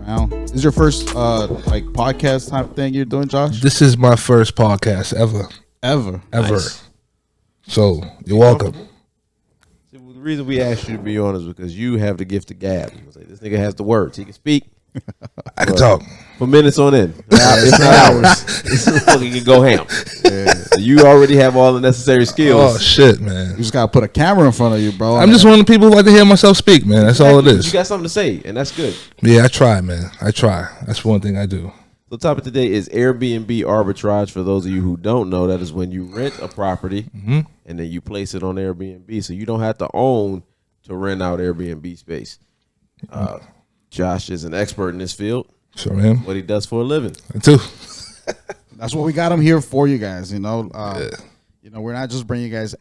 man. This is your first like podcast type thing you're doing, Josh? This is my first podcast ever. Ever. Nice. So you're welcome. See, the reason we asked you to be on is because you have the gift of gab. This nigga has the words. He can speak. I can talk For minutes on end. It's not hours. This motherfucker can go ham. Yeah. So you already have all the necessary skills. Oh shit, man! You just gotta put a camera in front of you, bro. I'm just one of the people who like to hear myself speak, man. That's all it is. You got something to say, and that's good. Yeah, I try, man. I try. That's one thing I do. So the topic today is Airbnb arbitrage. For those of you who don't know, that is when you rent a property and then you place it on Airbnb, so you don't have to own to rent out Airbnb space. Josh is an expert in this field. Sure am. What he does for a living. I too. That's what we got him here for, you guys. You know, you know, we're not just bringing you guys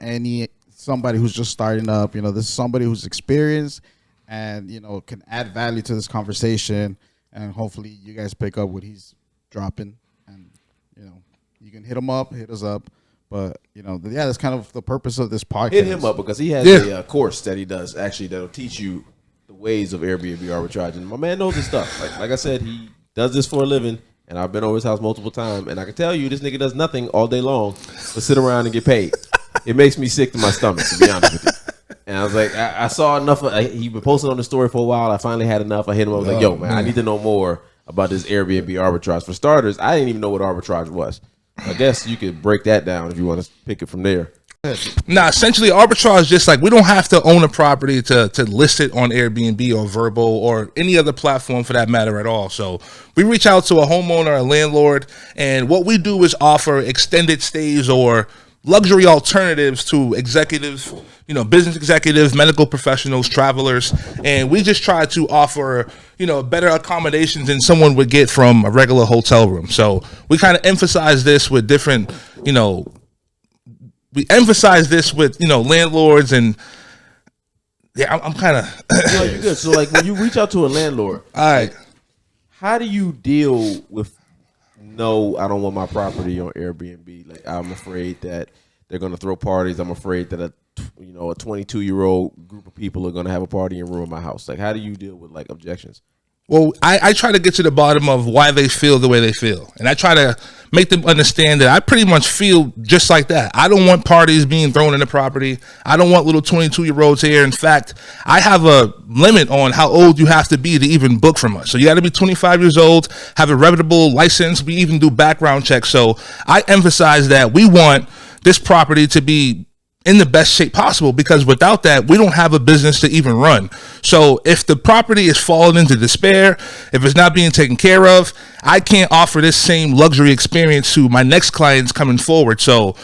somebody who's just starting up. You know, this is somebody who's experienced and can add value to this conversation. And hopefully, you guys pick up what he's dropping, and you can hit us up. But that's kind of the purpose of this podcast. Hit him up because he has a course that he does actually that'll teach you the ways of Airbnb arbitrage. And my man knows his stuff. Like I said, he does this for a living. And I've been over his house multiple times, and I can tell you this nigga does nothing all day long but sit around and get paid. It makes me sick to my stomach, to be honest with you. And I was like, I saw enough. He been posting on the story for a while. I finally had enough. I hit him. I was like, yo, man, I need to know more about this Airbnb arbitrage. For starters, I didn't even know what arbitrage was. I guess you could break that down if you want to pick it from there. Nah, essentially arbitrage is just like we don't have to own a property to list it on Airbnb or Vrbo or any other platform for that matter at all. So we reach out to a homeowner, a landlord, and what we do is offer extended stays or luxury alternatives to executives, business executives, medical professionals, travelers, and we just try to offer, better accommodations than someone would get from a regular hotel room. So we kind of emphasize this with different, landlords, and I'm kind of. No, you're good. So like when you reach out to a landlord, all right, how do you deal with? No, I don't want my property on Airbnb. Like I'm afraid that they're gonna throw parties. I'm afraid that a 22-year-old group of people are gonna have a party and ruin my house. Like how do you deal with like objections? Well, I try to get to the bottom of why they feel the way they feel. And I try to make them understand that I pretty much feel just like that. I don't want parties being thrown in the property. I don't want little 22-year-olds here. In fact, I have a limit on how old you have to be to even book from us. So you got to be 25 years old, have a reputable license. We even do background checks. So I emphasize that we want this property to be in the best shape possible, because without that, we don't have a business to even run. So if the property is falling into despair, if it's not being taken care of, I can't offer this same luxury experience to my next clients coming forward. So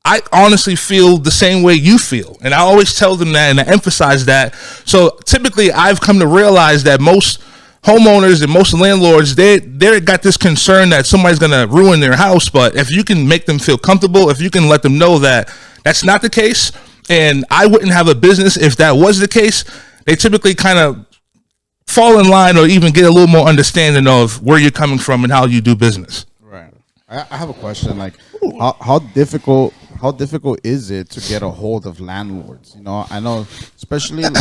I honestly feel the same way you feel. And I always tell them that, and I emphasize that. So typically I've come to realize that most homeowners and most landlords, they got this concern that somebody's going to ruin their house. But if you can make them feel comfortable, if you can let them know that that's not the case, and I wouldn't have a business if that was the case, they typically kind of fall in line or even get a little more understanding of where you're coming from and how you do business. Right. I have a question. Like, how difficult is it to get a hold of landlords? I know, especially like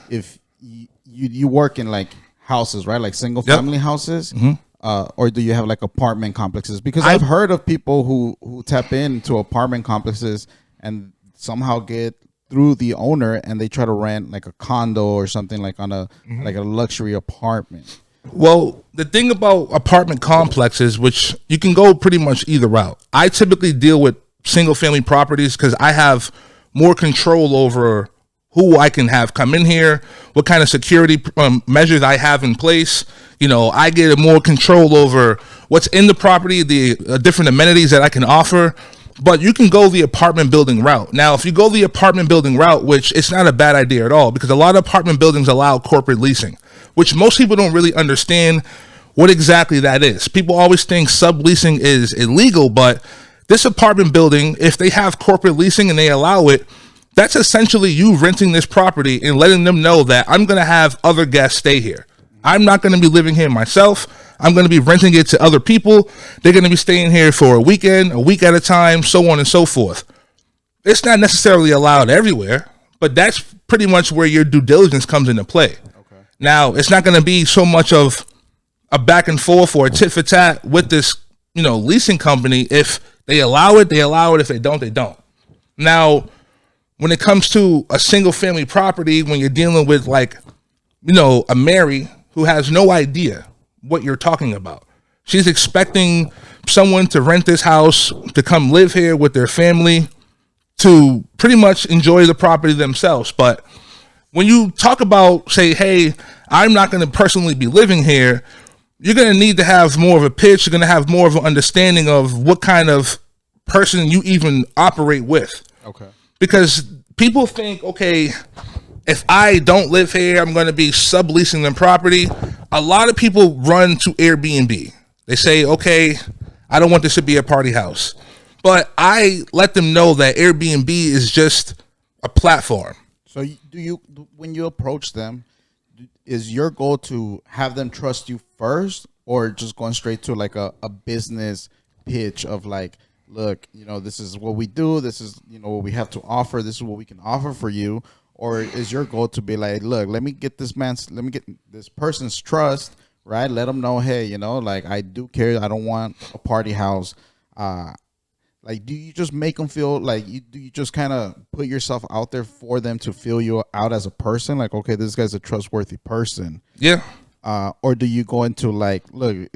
if you work in like houses, right? Like single family houses. Or do you have like apartment complexes? Because I've heard of people who tap into apartment complexes and somehow get through the owner and they try to rent like a condo or something like on like a luxury apartment. Well, the thing about apartment complexes, which you can go pretty much either route. I typically deal with single family properties because I have more control over who I can have come in here, what kind of security measures I have in place. I get more control over what's in the property, the different amenities that I can offer. But you can go the apartment building route. Now, if you go the apartment building route, which it's not a bad idea at all, because a lot of apartment buildings allow corporate leasing, which most people don't really understand what exactly that is. People always think subleasing is illegal, but this apartment building, if they have corporate leasing and they allow it, that's essentially you renting this property and letting them know that I'm going to have other guests stay here. I'm not going to be living here myself. I'm going to be renting it to other people. They're going to be staying here for a weekend, a week at a time, so on and so forth. It's not necessarily allowed everywhere, but that's pretty much where your due diligence comes into play. Okay. Now, it's not going to be so much of a back and forth or a tit for tat with this, leasing company. If they allow it, they allow it. If they don't, they don't. Now, when it comes to a single family property, when you're dealing with like, a Mary who has no idea what you're talking about, she's expecting someone to rent this house to come live here with their family to pretty much enjoy the property themselves. But when you talk about, say, hey, I'm not going to personally be living here, you're going to need to have more of a pitch. You're going to have more of an understanding of what kind of person you even operate with. Okay. Because people think, okay, if I don't live here, I'm going to be subleasing them property. A lot of people run to Airbnb. They say, okay, I don't want this to be a party house. But I let them know that Airbnb is just a platform. So when you approach them, is your goal to have them trust you first, or just going straight to like a business pitch of like, look, this is what we do. This is, what we have to offer. This is what we can offer for you. Or is your goal to be like, look, let me get this person's trust, right? Let them know, hey, like I do care. I don't want a party house. Like, do you just make them feel like do you just kind of put yourself out there for them to feel you out as a person? Like, okay, this guy's a trustworthy person. Yeah. Or do you go into like, look,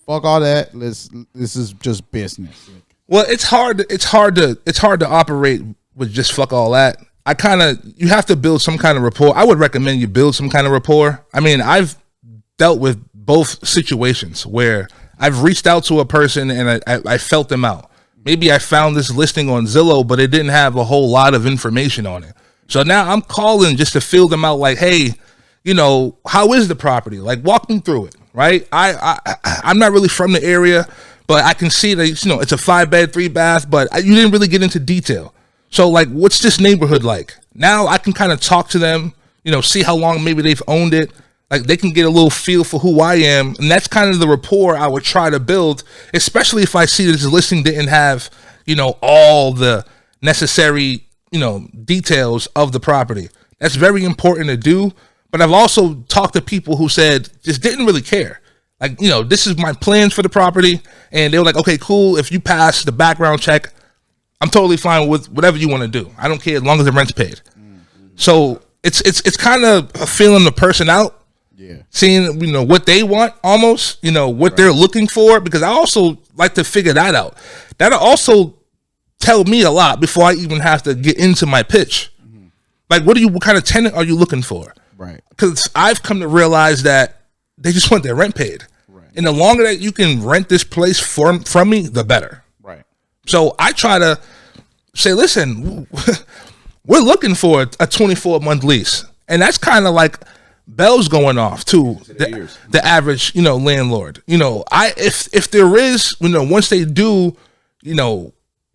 fuck all that. This is just business. Well, it's hard to operate with just fuck all that. You have to build some kind of rapport. I would recommend you build some kind of rapport. I mean, I've dealt with both situations where I've reached out to a person and I felt them out. Maybe I found this listing on Zillow, but it didn't have a whole lot of information on it. So now I'm calling just to feel them out like, hey, how is the property? Like, walk me through it, right? I'm not really from the area, but I can see that, it's a 5-bed, 3-bath, but you didn't really get into detail. So, like, what's this neighborhood like? Now I can kind of talk to them, see how long maybe they've owned it. Like, they can get a little feel for who I am. And that's kind of the rapport I would try to build, especially if I see this listing didn't have, all the necessary, details of the property. That's very important to do. But I've also talked to people who said just didn't really care. Like, this is my plans for the property. And they were like, okay, cool. If you pass the background check, I'm totally fine with whatever you want to do. I don't care as long as the rent's paid. Mm-hmm. So it's kind of feeling the person out. Yeah. Seeing, what they want almost, what they're looking for, because I also like to figure that out. That'll also tell me a lot before I even have to get into my pitch. Mm-hmm. Like, what kind of tenant are you looking for? Right. Because I've come to realize that they just want their rent paid. Right. And the longer that you can rent this place from me, the better. Right. So I try to say, listen, we're looking for a 24-month lease. And that's kind of like bells going off to the average, landlord. If there is, once they do,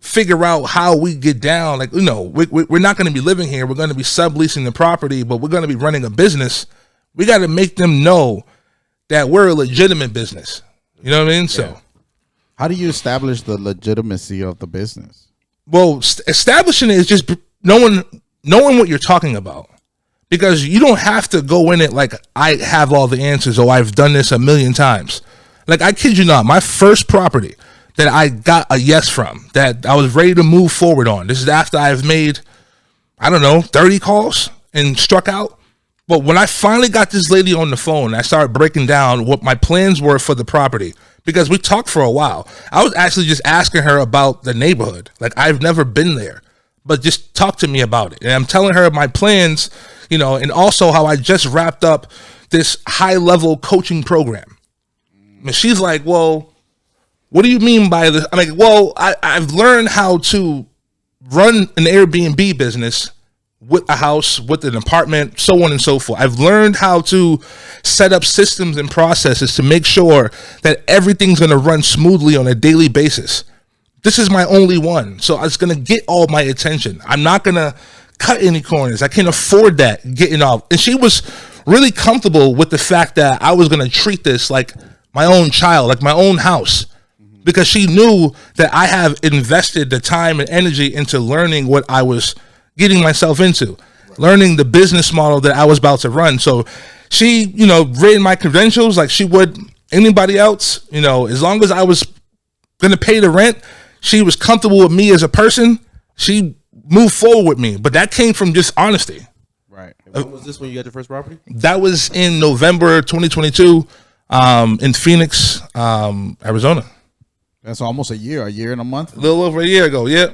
figure out how we get down, like, we're not going to be living here. We're going to be subleasing the property, but we're going to be running a business. We got to make them know that we're a legitimate business. You know what I mean? Yeah. So how do you establish the legitimacy of the business? Well, establishing it is just knowing what you're talking about. Because you don't have to go in it like I have all the answers or I've done this a million times. Like, I kid you not, my first property that I got a yes from, that I was ready to move forward on. This is after I've made, 30 calls and struck out. But when I finally got this lady on the phone, I started breaking down what my plans were for the property. Because we talked for a while. I was actually just asking her about the neighborhood. Like, I've never been there. But just talk to me about it. And I'm telling her my plans, and also how I just wrapped up this high-level coaching program. And she's like, well, what do you mean by this? I'm like, well, I've learned how to run an Airbnb business with a house, with an apartment, so on and so forth. I've learned how to set up systems and processes to make sure that everything's going to run smoothly on a daily basis. This is my only one, so it's going to get all my attention. I'm not going to cut any corners. I can't afford that getting off. And she was really comfortable with the fact that I was going to treat this like my own child, like my own house, because she knew that I have invested the time and energy into learning what I was getting myself into, learning the business model that I was about to run. So she, read my credentials like she would Anybody else, you know, as long as I was going to pay the rent, she was comfortable with me as a person, she moved forward with me. But that came from just honesty. Right. And when was this when you got your first property? That was in November 2022 in Phoenix, Arizona. That's almost a year and a month. A little over a year ago, yeah.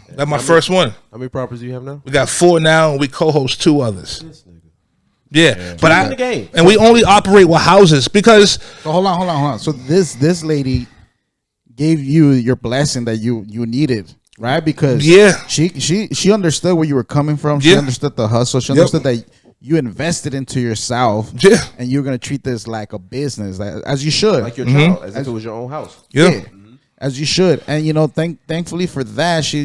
That's my first one. How many properties do you have now? We got 4 now, and we co-host 2 others. Yeah, but in the game. And we only operate with houses because. So hold on. So this lady gave you your blessing that you needed, right? Because she understood where you were coming from. She understood the hustle. She understood that you invested into yourself. Yeah, and you're gonna treat this like a business, as you should, like your child, as if it was your own house. Yeah. As you should. And you know, thankfully for that, she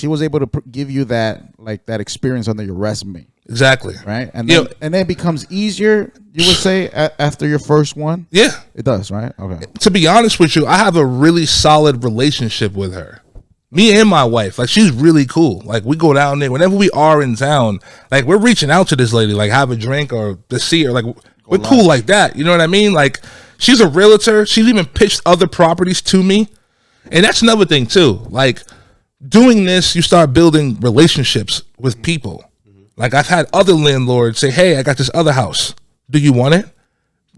was able to give you that experience under your resume. Exactly. Right. And then it becomes easier, you would say, after your first one. Yeah, it does. Right. Okay. To be honest with you, I have a really solid relationship with her. Me and my wife, like, she's really cool. Like, we go down there whenever we are in town. Like, we're reaching out to this lady, like, have a drink or to see her. Like, we're cool like that. You know what I mean? Like, she's a realtor. She's even pitched other properties to me. And that's another thing too. Like, doing this, you start building relationships with people. Like, I've had other landlords say, hey, I got this other house. Do you want it?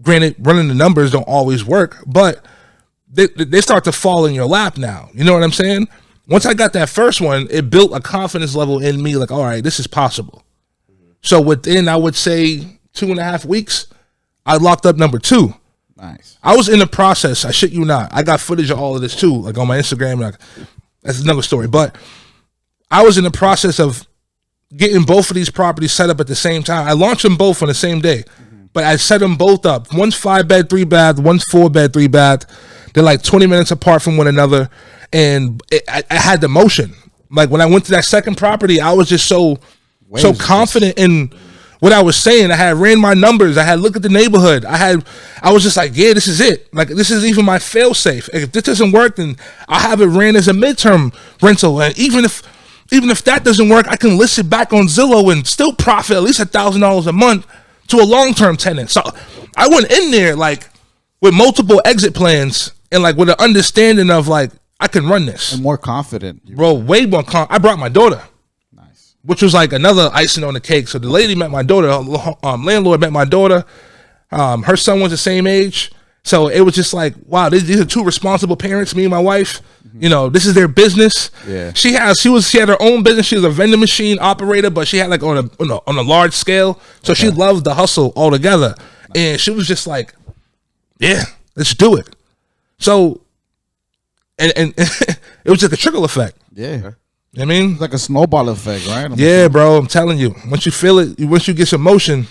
Granted, running the numbers don't always work, but they start to fall in your lap now. You know what I'm saying? Once I got that first one, it built a confidence level in me. Like, all right, this is possible. So within, I would say, 2.5 weeks, I locked up number 2. Nice. I was in the process. I shit you not. I got footage of all of this too, like on my Instagram. Like, that's another story. But I was in the process of getting both of these properties set up at the same time. I launched them both on the same day, but I set them both up. One's 5-bed, 3-bath. One's 4-bed, 3-bath. They're like 20 minutes apart from one another, and I had the motion. Like, when I went to that second property, I was just so confident in what I was saying. I had ran my numbers. I had looked at the neighborhood. I was just like, yeah, this is it. Like, this is even my fail safe. If this doesn't work, then I have it ran as a midterm rental. And even if that doesn't work, I can list it back on Zillow and still profit at least $1,000 a month to a long-term tenant. So I went in there like with multiple exit plans and like with an understanding of like, I can run this. And more confident. Bro, way more confident. I brought my daughter. Which was like another icing on the cake. So the lady met my daughter, landlord met my daughter. Her son was the same age. So it was just like, wow, these are 2 responsible parents, me and my wife. You know, this is their business. Yeah. She had her own business. She was a vending machine operator, but she had like on a large scale. So she loved the hustle altogether. And she was just like, yeah, let's do it. So, and it was like a trickle effect. Yeah. I mean, it's like a snowball effect, right? Yeah, bro. I'm telling you. Once you feel it, once you get some motion,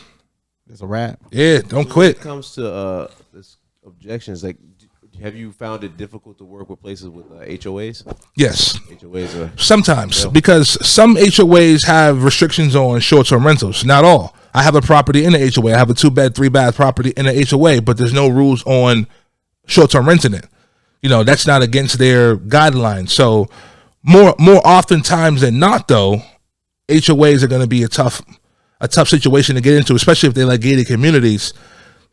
it's a wrap. Yeah, don't quit. When it comes to this objections, like, have you found it difficult to work with places with HOAs? Yes. HOAs are sometimes because some HOAs have restrictions on short-term rentals. Not all. I have a property in the HOA. I have a 2-bed, 3-bath property in the HOA, but there's no rules on short-term renting it. You know, that's not against their guidelines. So more oftentimes than not, though, HOAs are going to be a tough situation to get into, especially if they like gated communities.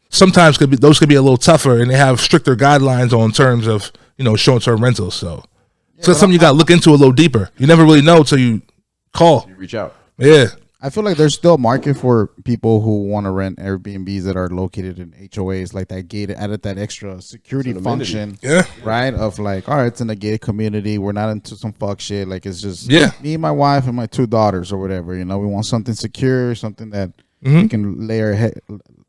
Sometimes those could be a little tougher, and they have stricter guidelines on terms of, you know, short-term rentals. So that's something you got to look into a little deeper. You never really know until you call. You reach out. Yeah. I feel like there's still a market for people who want to rent Airbnbs that are located in HOAs, like that gated, added that extra security function, right? Of like, all right, it's in a gated community. We're not into some fuck shit. Like, it's just me, my wife, and my 2 daughters or whatever. You know, we want something secure, something that we can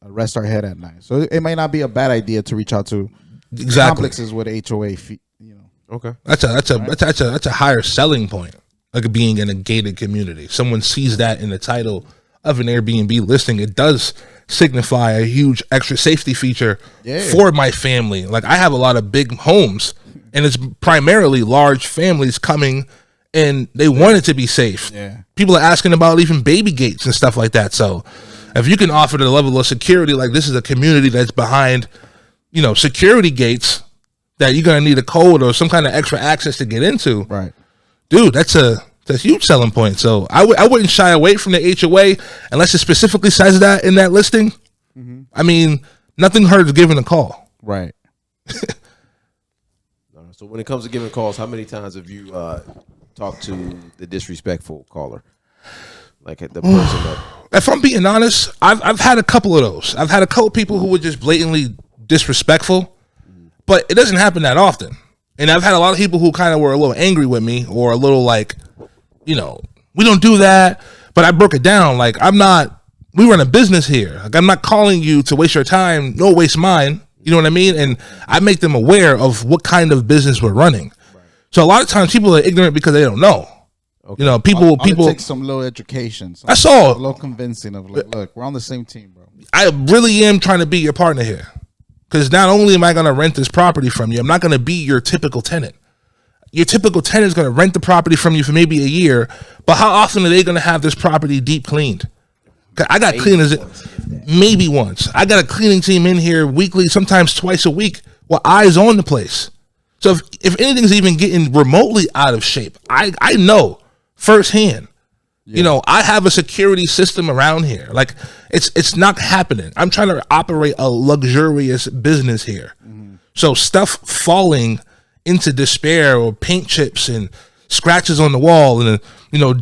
rest our head at night. So it might not be a bad idea to reach out to complexes with HOA. You know, okay, that's a higher selling point. Like being in a gated community. Someone sees that in the title of an Airbnb listing. It does signify a huge extra safety feature for my family. Like, I have a lot of big homes, and it's primarily large families coming, and they want it to be safe. Yeah. People are asking about even baby gates and stuff like that. So if you can offer the level of security, like this is a community that's behind, you know, security gates that you're going to need a code or some kind of extra access to get into. Right. Dude, that's a huge selling point. So I wouldn't shy away from the HOA unless it specifically says that in that listing. I mean, nothing hurts giving a call. Right. So when it comes to giving calls, how many times have you talked to the disrespectful caller? Like the person that... If I'm being honest, I've had a couple of those. I've had a couple of people who were just blatantly disrespectful, but it doesn't happen that often. And I've had a lot of people who kind of were a little angry with me or a little like, we don't do that. But I broke it down. Like, we run a business here. Like, I'm not calling you to waste your time, nor waste mine. You know what I mean? And I make them aware of what kind of business we're running. Right. So a lot of times people are ignorant because they don't know. Okay. People take some little education. I saw a little convincing of like, look, we're on the same team, bro. I really am trying to be your partner here. Because not only am I going to rent this property from you, I'm not going to be your typical tenant. Your typical tenant is going to rent the property from you for maybe a year, but how often are they going to have this property deep cleaned? I got cleaners maybe once. I got a cleaning team in here weekly, sometimes twice a week, with eyes on the place. So if anything's even getting remotely out of shape, I know firsthand. Yeah. I have a security system around here. Like it's not happening. I'm trying to operate a luxurious business here. Mm-hmm. So stuff falling into despair or paint chips and scratches on the wall and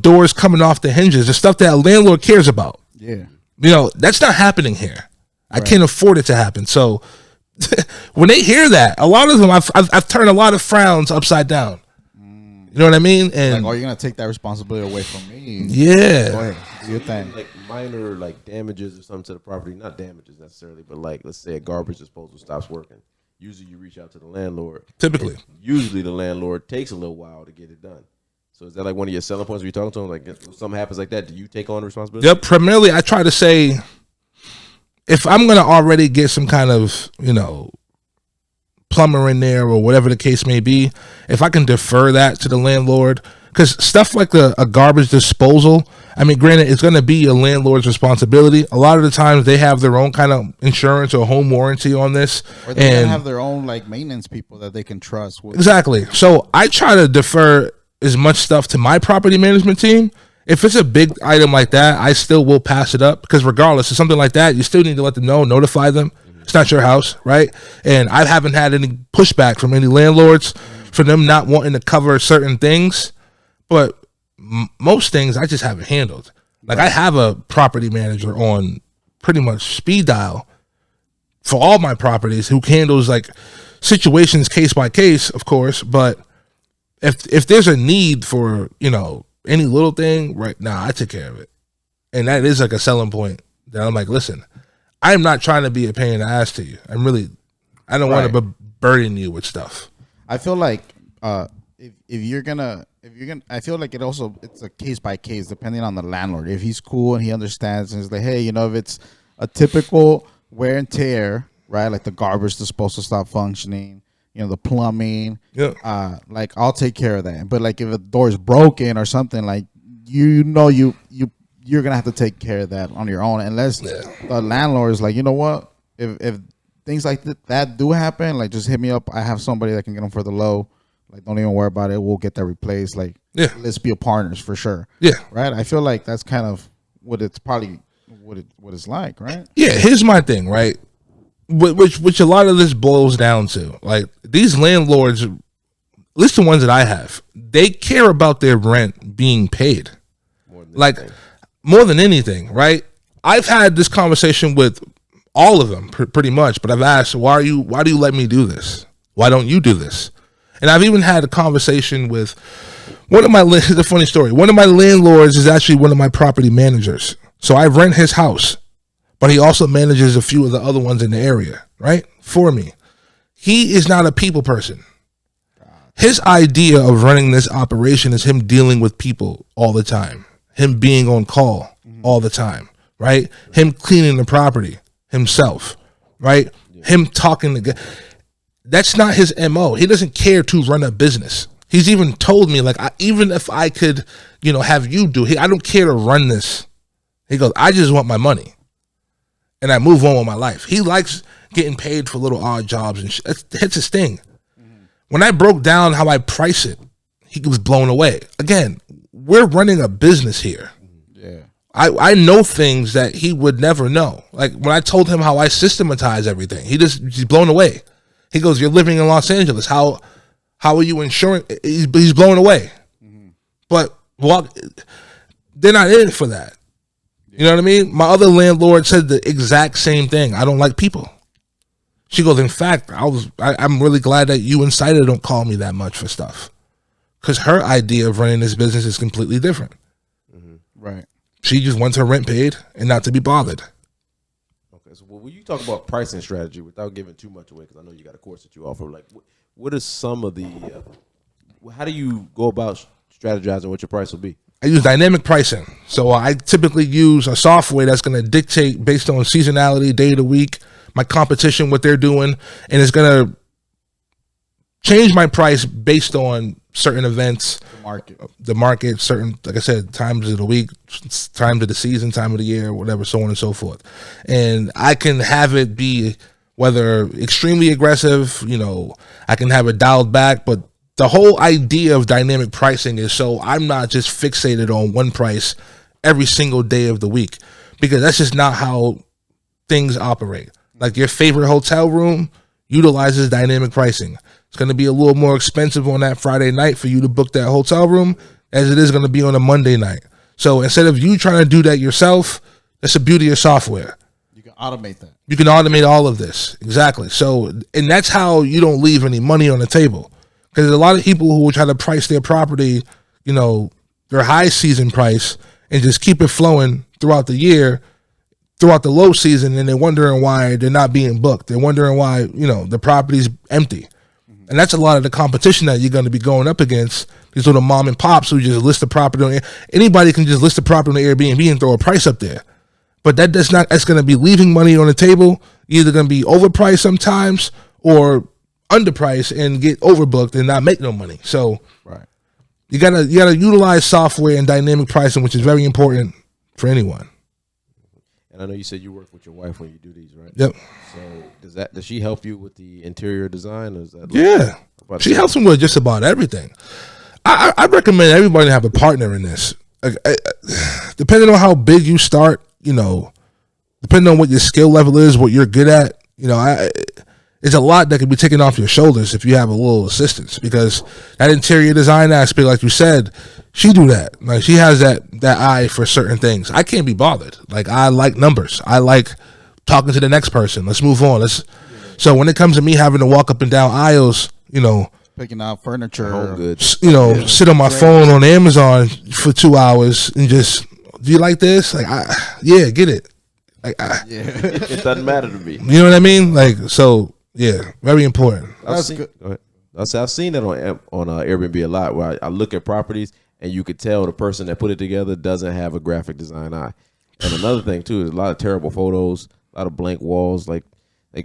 doors coming off the hinges, the stuff that a landlord cares about. Yeah. That's not happening here. Right. I can't afford it to happen. So when they hear that, a lot of them, I've turned a lot of frowns upside down. You know what I mean? And like, you're gonna take that responsibility away from me. Yeah. Go ahead. Do your thing. Like minor damages or something to the property, not damages necessarily, but like let's say a garbage disposal stops working. Usually you reach out to the landlord. Typically. Usually the landlord takes a little while to get it done. So is that like one of your selling points when you're talking to them? Like if something happens like that, do you take on the responsibility? Yep. Primarily, I try to say, if I'm going to already get some kind of, plumber in there or whatever the case may be, if I can defer that to the landlord, because stuff like a garbage disposal, I mean, granted, it's going to be a landlord's responsibility. A lot of the times they have their own kind of insurance or home warranty on this. Or they can have their own maintenance people that they can trust with. Exactly. So I try to defer as much stuff to my property management team. If it's a big item like that, I still will pass it up, because regardless of something like that, you still need to let them know, notify them. It's not your house, right? And I haven't had any pushback from any landlords for them not wanting to cover certain things, but most things I just haven't handled. Like, I have a property manager on pretty much speed dial for all my properties who handles situations case by case, of course. But if there's a need for any little thing, right now, I take care of it, and that is a selling point. That I'm like, listen, I'm not trying to be a pain in the ass to you. I don't want to burden you with stuff. I feel like if you're gonna, I feel like it's a case by case depending on the landlord. If he's cool and he understands and he's like, hey, if it's a typical wear and tear, right? Like the garbage disposal stop functioning, the plumbing, I'll take care of that. But if a door is broken or something, you're gonna have to take care of that on your own, unless the landlord is like, you know what, if things like that do happen, just hit me up. I have somebody that can get them for the low. Don't even worry about it. We'll get that replaced. Let's be a partners for sure. Yeah, right. I feel like that's kind of what it's probably what it's like, right? Yeah. Here's my thing, right? Which a lot of this boils down to, these landlords, at least the ones that I have, they care about their rent being paid, more than anything, right? I've had this conversation with all of them pretty much, but I've asked, why do you let me do this? Why don't you do this? And I've even had a conversation with it's a funny story. One of my landlords is actually one of my property managers. So I rent his house, but he also manages a few of the other ones in the area, right? For me. He is not a people person. His idea of running this operation is him dealing with people all the time, him being on call all the time, right? Him cleaning the property himself, right? Him talking to... That's not his MO. He doesn't care to run a business. He's even told me, even if I could, have you do it, I don't care to run this. He goes, I just want my money. And I move on with my life. He likes getting paid for little odd jobs and shit. That's his thing. Mm-hmm. When I broke down how I price it, he was blown away. Again, we're running a business here. Yeah. I know things that he would never know. When I told him how I systematize everything, he's blown away. He goes, you're living in Los Angeles. How are you insuring? He's blown away. But they're not in for that. You know what I mean? My other landlord said the exact same thing. I don't like people. She goes, in fact, I'm really glad that you and Cider don't call me that much for stuff. Because her idea of running this business is completely different. Right. She just wants her rent paid and not to be bothered. Okay, so when you talk about pricing strategy, without giving too much away, because I know you got a course that you offer, like what are some of the, how do you go about strategizing what your price will be? I use dynamic pricing. So I typically use a software that's going to dictate based on seasonality, day of the week, my competition, what they're doing, and it's going to change my price based on certain events, the market, certain, like I said, times of the week, times of the season, time of the year, whatever, so on and so forth. And I can have it be whether extremely aggressive, I can have it dialed back, but the whole idea of dynamic pricing is so I'm not just fixated on one price every single day of the week, because that's just not how things operate. Like your favorite hotel room utilizes dynamic pricing. It's going to be a little more expensive on that Friday night for you to book that hotel room as it is going to be on a Monday night. So instead of you trying to do that yourself, that's the beauty of software. You can automate that. You can automate all of this. Exactly. So, and that's how you don't leave any money on the table. Because there's a lot of people who will try to price their property, their high season price, and just keep it flowing throughout the year, throughout the low season, and they're wondering why they're not being booked. They're wondering why, the property's empty. And that's a lot of the competition that you're going to be going up against, these little mom and pops who just list the property on anybody can just list the property on Airbnb and throw a price up there. But that's going to be leaving money on the table, either going to be overpriced sometimes or underpriced and get overbooked and not make no money. So right. you gotta utilize software and dynamic pricing, which is very important for anyone. And I know you said you work with your wife when you do these, right? Yep. So does she help you with the interior design? Or is that yeah, she helps me with just about everything. I recommend everybody have a partner in this. Depending on how big you start, depending on what your skill level is, what you're good at, it's a lot that can be taken off your shoulders if you have a little assistance, because that interior design aspect, like you said, she do that. Like she has that eye for certain things. I can't be bothered. Like I like numbers. I like talking to the next person. Let's move on. So when it comes to me having to walk up and down aisles, picking out furniture, sit on my phone on Amazon for 2 hours and just, do you like this? Like, yeah, get it. Like, it doesn't matter to me. You know what I mean? Like, so. Yeah, very important. I've seen that on Airbnb a lot, where I look at properties and you could tell the person that put it together doesn't have a graphic design eye. And another thing too is a lot of terrible photos, a lot of blank walls. Like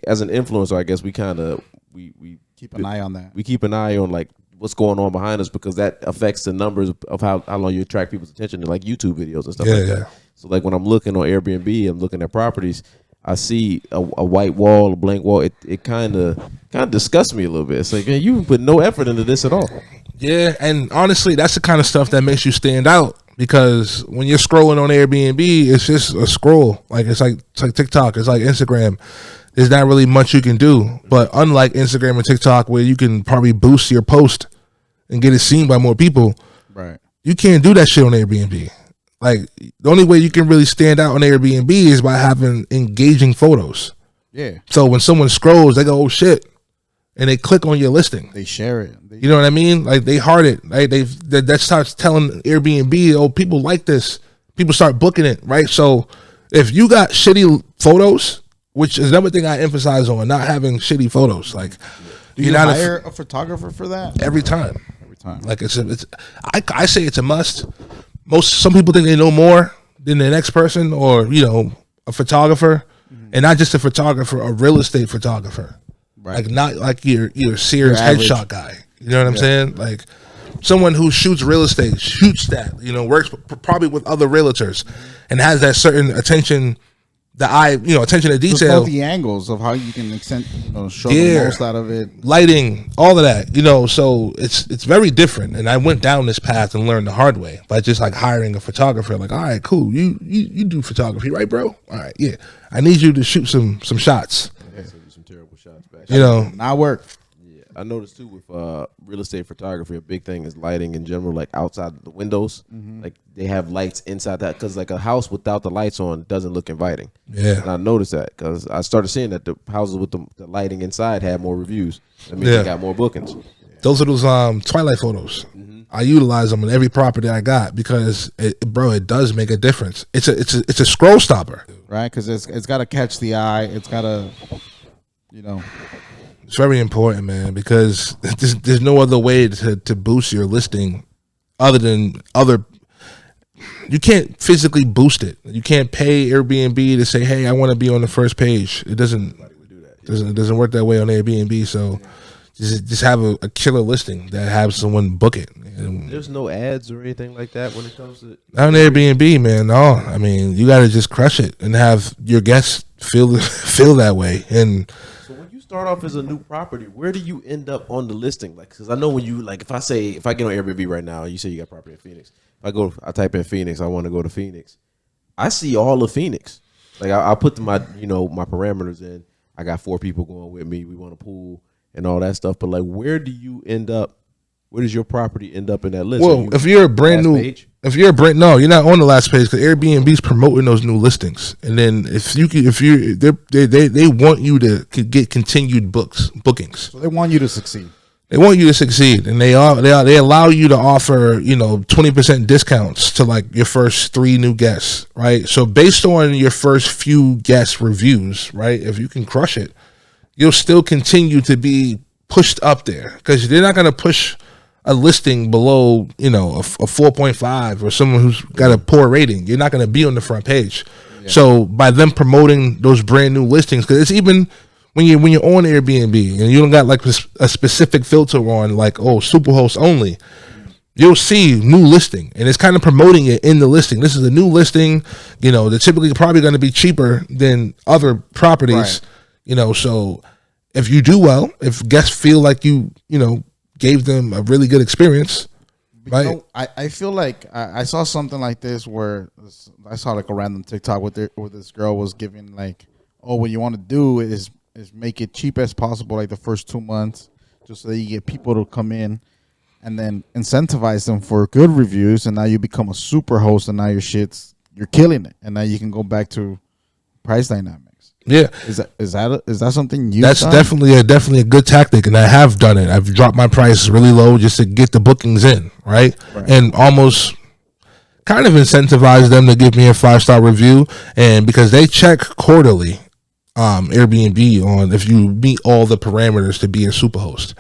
as an influencer, I guess we kind of we keep an eye on that. We keep an eye on like what's going on behind us, because that affects the numbers of how long you attract people's attention to like YouTube videos and stuff like that. So like when I'm looking on Airbnb, I'm looking at properties, I see a white wall, a blank wall. It kind of disgusts me a little bit. It's like, man, you put no effort into this at all. Yeah, and honestly, that's the kind of stuff that makes you stand out, because when you're scrolling on Airbnb, it's just a scroll. Like it's like TikTok, it's like Instagram. There's not really much you can do. But unlike Instagram and TikTok, where you can probably boost your post and get it seen by more people, right? You can't do that shit on Airbnb. Like, the only way you can really stand out on Airbnb is by having engaging photos. Yeah. So when someone scrolls, they go, oh, shit. And they click on your listing. They share it. You know what I mean? Like, they heart it. Right? That starts telling Airbnb, oh, people like this. People start booking it, right? So if you got shitty photos, which is another thing I emphasize on, not having shitty photos. Like, do you hire a photographer for that? Every time. Every time. Like, I say it's a must. Some people think they know more than the next person, or a photographer, and not just a photographer, a real estate photographer, right? Like not like your Sears headshot guy. You know what I'm saying? Like someone who shoots real estate, shoots that, works probably with other realtors, and has that certain attention. Attention to detail. Both the angles of how you can show the most out of it. Lighting, all of that, so it's very different. And I went down this path and learned the hard way by just like hiring a photographer. Like, all right, cool. You do photography, right, bro? All right, yeah. I need you to shoot some shots. Yeah, some terrible shots back. You know, not work. Yeah, I noticed too with real estate photography, a big thing is lighting in general, like outside the windows. Like they have lights inside that because like a house without the lights on doesn't look inviting. Yeah. And I noticed that because I started seeing that the houses with the lighting inside had more reviews. That means Yeah. they got more bookings. Those are those twilight photos. I utilize them on every property I got because it does make a difference. It's a scroll stopper, Right, because it's got to catch the eye. It's got to, you know. It's very important, man, because there's no other way to boost your listing other than you can't physically boost it. You can't pay Airbnb to say, hey, I want to be on the first page. It doesn't work that way on Airbnb. So just have a killer listing that have someone book it. And There's no ads or anything like that when it comes to on Airbnb, man. No, I mean, you got to just crush it and have your guests feel that way. And So when you start off as a new property, where do you end up on the listing? Like, because I know when you like, if I get on Airbnb right now, you say you got property in Phoenix. If I type in Phoenix, I want to go to Phoenix. I see all of Phoenix. Like I put my parameters in. I got 4 people going with me. We want a pool and all that stuff. But like, where do you end up? Where does your property end up in that list? well, if you're a brand new, page? you're not on the last page because Airbnb's promoting those new listings. And then they want you to get continued bookings. So they want you to succeed. They want you to succeed, and they allow you to offer 20% discounts to like your first 3 new guests, right? So based on your first few guest reviews, right, if you can crush it, you'll still continue to be pushed up there because they're not going to push a listing below a 4.5 or someone who's got a poor rating. You're not going to be on the front page. Yeah. So by them promoting those brand new listings, because it's even when you're on Airbnb and you don't got like a specific filter on like Superhost only, you'll see new listing and it's kind of promoting it in the listing. This is a new listing. They're typically probably going to be cheaper than other properties. Right. So if you do well, if guests feel like you gave them a really good experience, right? I feel like I saw something like this where I saw like a random TikTok where this girl was giving like, what you want to do is make it cheap as possible, like the first 2 months, just so that you get people to come in, and then incentivize them for good reviews, and now you become a super host, and now you're killing it, and now you can go back to price dynamics. Yeah, is that something you? That's definitely a good tactic, and I have done it. I've dropped my price really low just to get the bookings in, right? And almost kind of incentivize them to give me a 5-star review, and because they check quarterly, Airbnb on if you meet all the parameters to be a superhost,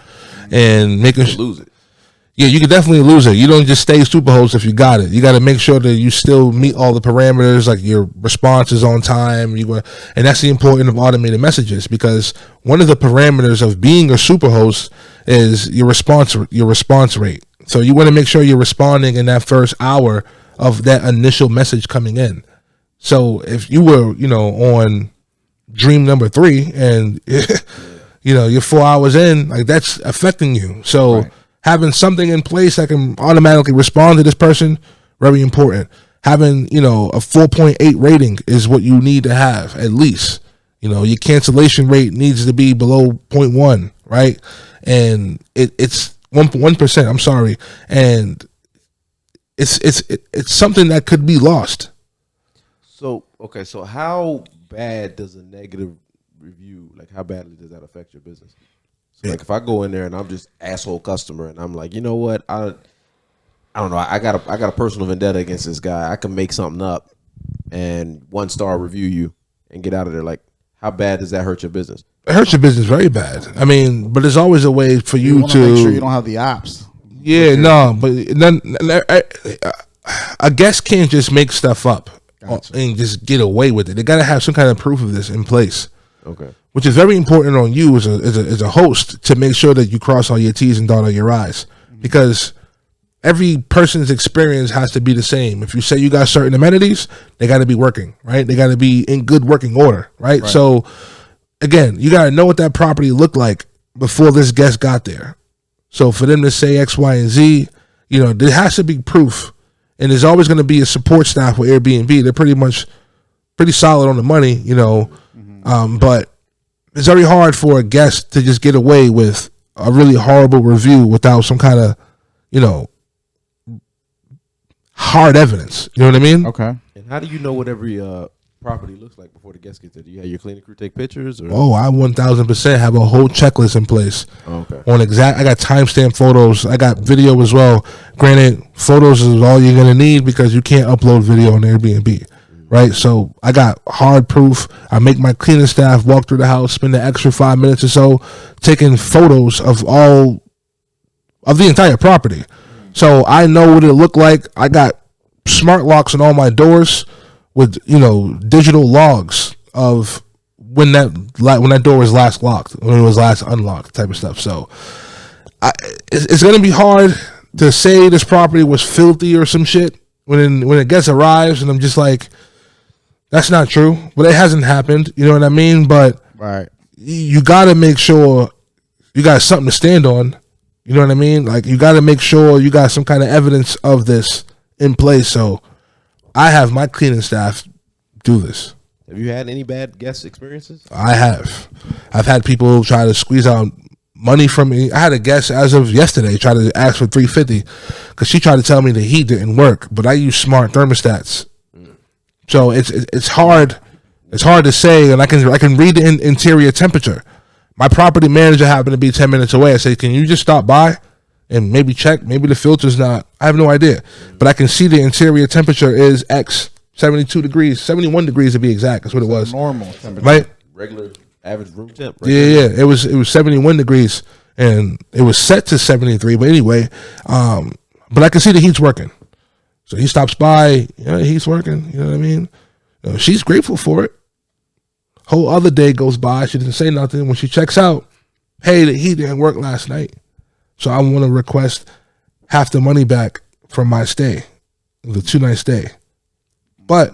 and making sure lose it. Yeah, you can definitely lose it. You don't just stay superhost if you got it. You got to make sure that you still meet all the parameters, like your response is on time. And that's the importance of automated messages, because one of the parameters of being a superhost is your response rate. So you want to make sure you're responding in that first hour of that initial message coming in. So if you were, on dream number 3 and you're 4 hours in, like that's affecting you. So having something in place that can automatically respond to this person, very important. Having, a 4.8 rating is what you need to have at least. Your cancellation rate needs to be below 0.1, right? And it's 1%. I'm sorry, and it's something that could be lost. So so how bad does a negative review, like how badly does that affect your business? So like if I go in there and I'm just asshole customer and I'm like, you know what, I don't know, I got a personal vendetta against this guy. I can make something up and 1-star review you and get out of there. Like, how bad does that hurt your business? It hurts your business very bad. I mean, but there's always a way for you to make sure you don't have the apps. Yeah, no, but then a guest can't just make stuff up and just get away with it. They got to have some kind of proof of this in place. Okay. Which is very important on you as a host to make sure that you cross all your T's and dot all your I's, because every person's experience has to be the same. If you say you got certain amenities, they got to be working, right? They got to be in good working order, right? So again, you got to know what that property looked like before this guest got there. So for them to say X, Y, and Z, there has to be proof. And there's always going to be a support staff with Airbnb. They're pretty solid on the money, but it's very hard for a guest to just get away with a really horrible review without some kind of, you know, hard evidence. You know what I mean? Okay. And how do you know what every property looks like before the guest gets there? Do you have your cleaning crew take pictures? Or? Oh, I 1000% have a whole checklist in place. Oh, okay. I got timestamp photos. I got video as well. Granted, photos is all you're gonna need because you can't upload video on Airbnb, right? So I got hard proof. I make my cleaning staff walk through the house, spend the extra 5 minutes or so taking photos of all of the entire property. So I know what it looked like. I got smart locks on all my doors with, you know, digital logs of when that door was last locked, when it was last unlocked, type of stuff. So it's going to be hard to say this property was filthy or some shit when a guest arrives, and I'm just like, that's not true. But it hasn't happened. You know what I mean? But Right. you got to make sure you got something to stand on. You know what I mean? Like, you got to make sure you got some kind of evidence of this in place. So I have my cleaning staff do this. Have you had any bad guest experiences? I have. I've had people try to squeeze out money from me. I had a guest as of yesterday try to ask for $350 because she tried to tell me the heat didn't work, but I use smart thermostats. So it's hard. It's hard to say, and I can read the interior temperature. My property manager happened to be 10 minutes away. I said, can you just stop by and maybe check? Maybe the filter's not. I have no idea. But I can see the interior temperature is X, 72 degrees, 71 degrees to be exact. That's what it was. Normal temperature. Right? Regular average room temp? Yeah. It was 71 degrees, and it was set to 73. But anyway, but I can see the heat's working. So he stops by. Yeah, heat's working. You know what I mean? She's grateful for it. Whole other day goes by. She didn't say nothing. When she checks out, hey, the heat didn't work last night. So I want to request half the money back from my stay, the 2-night stay. But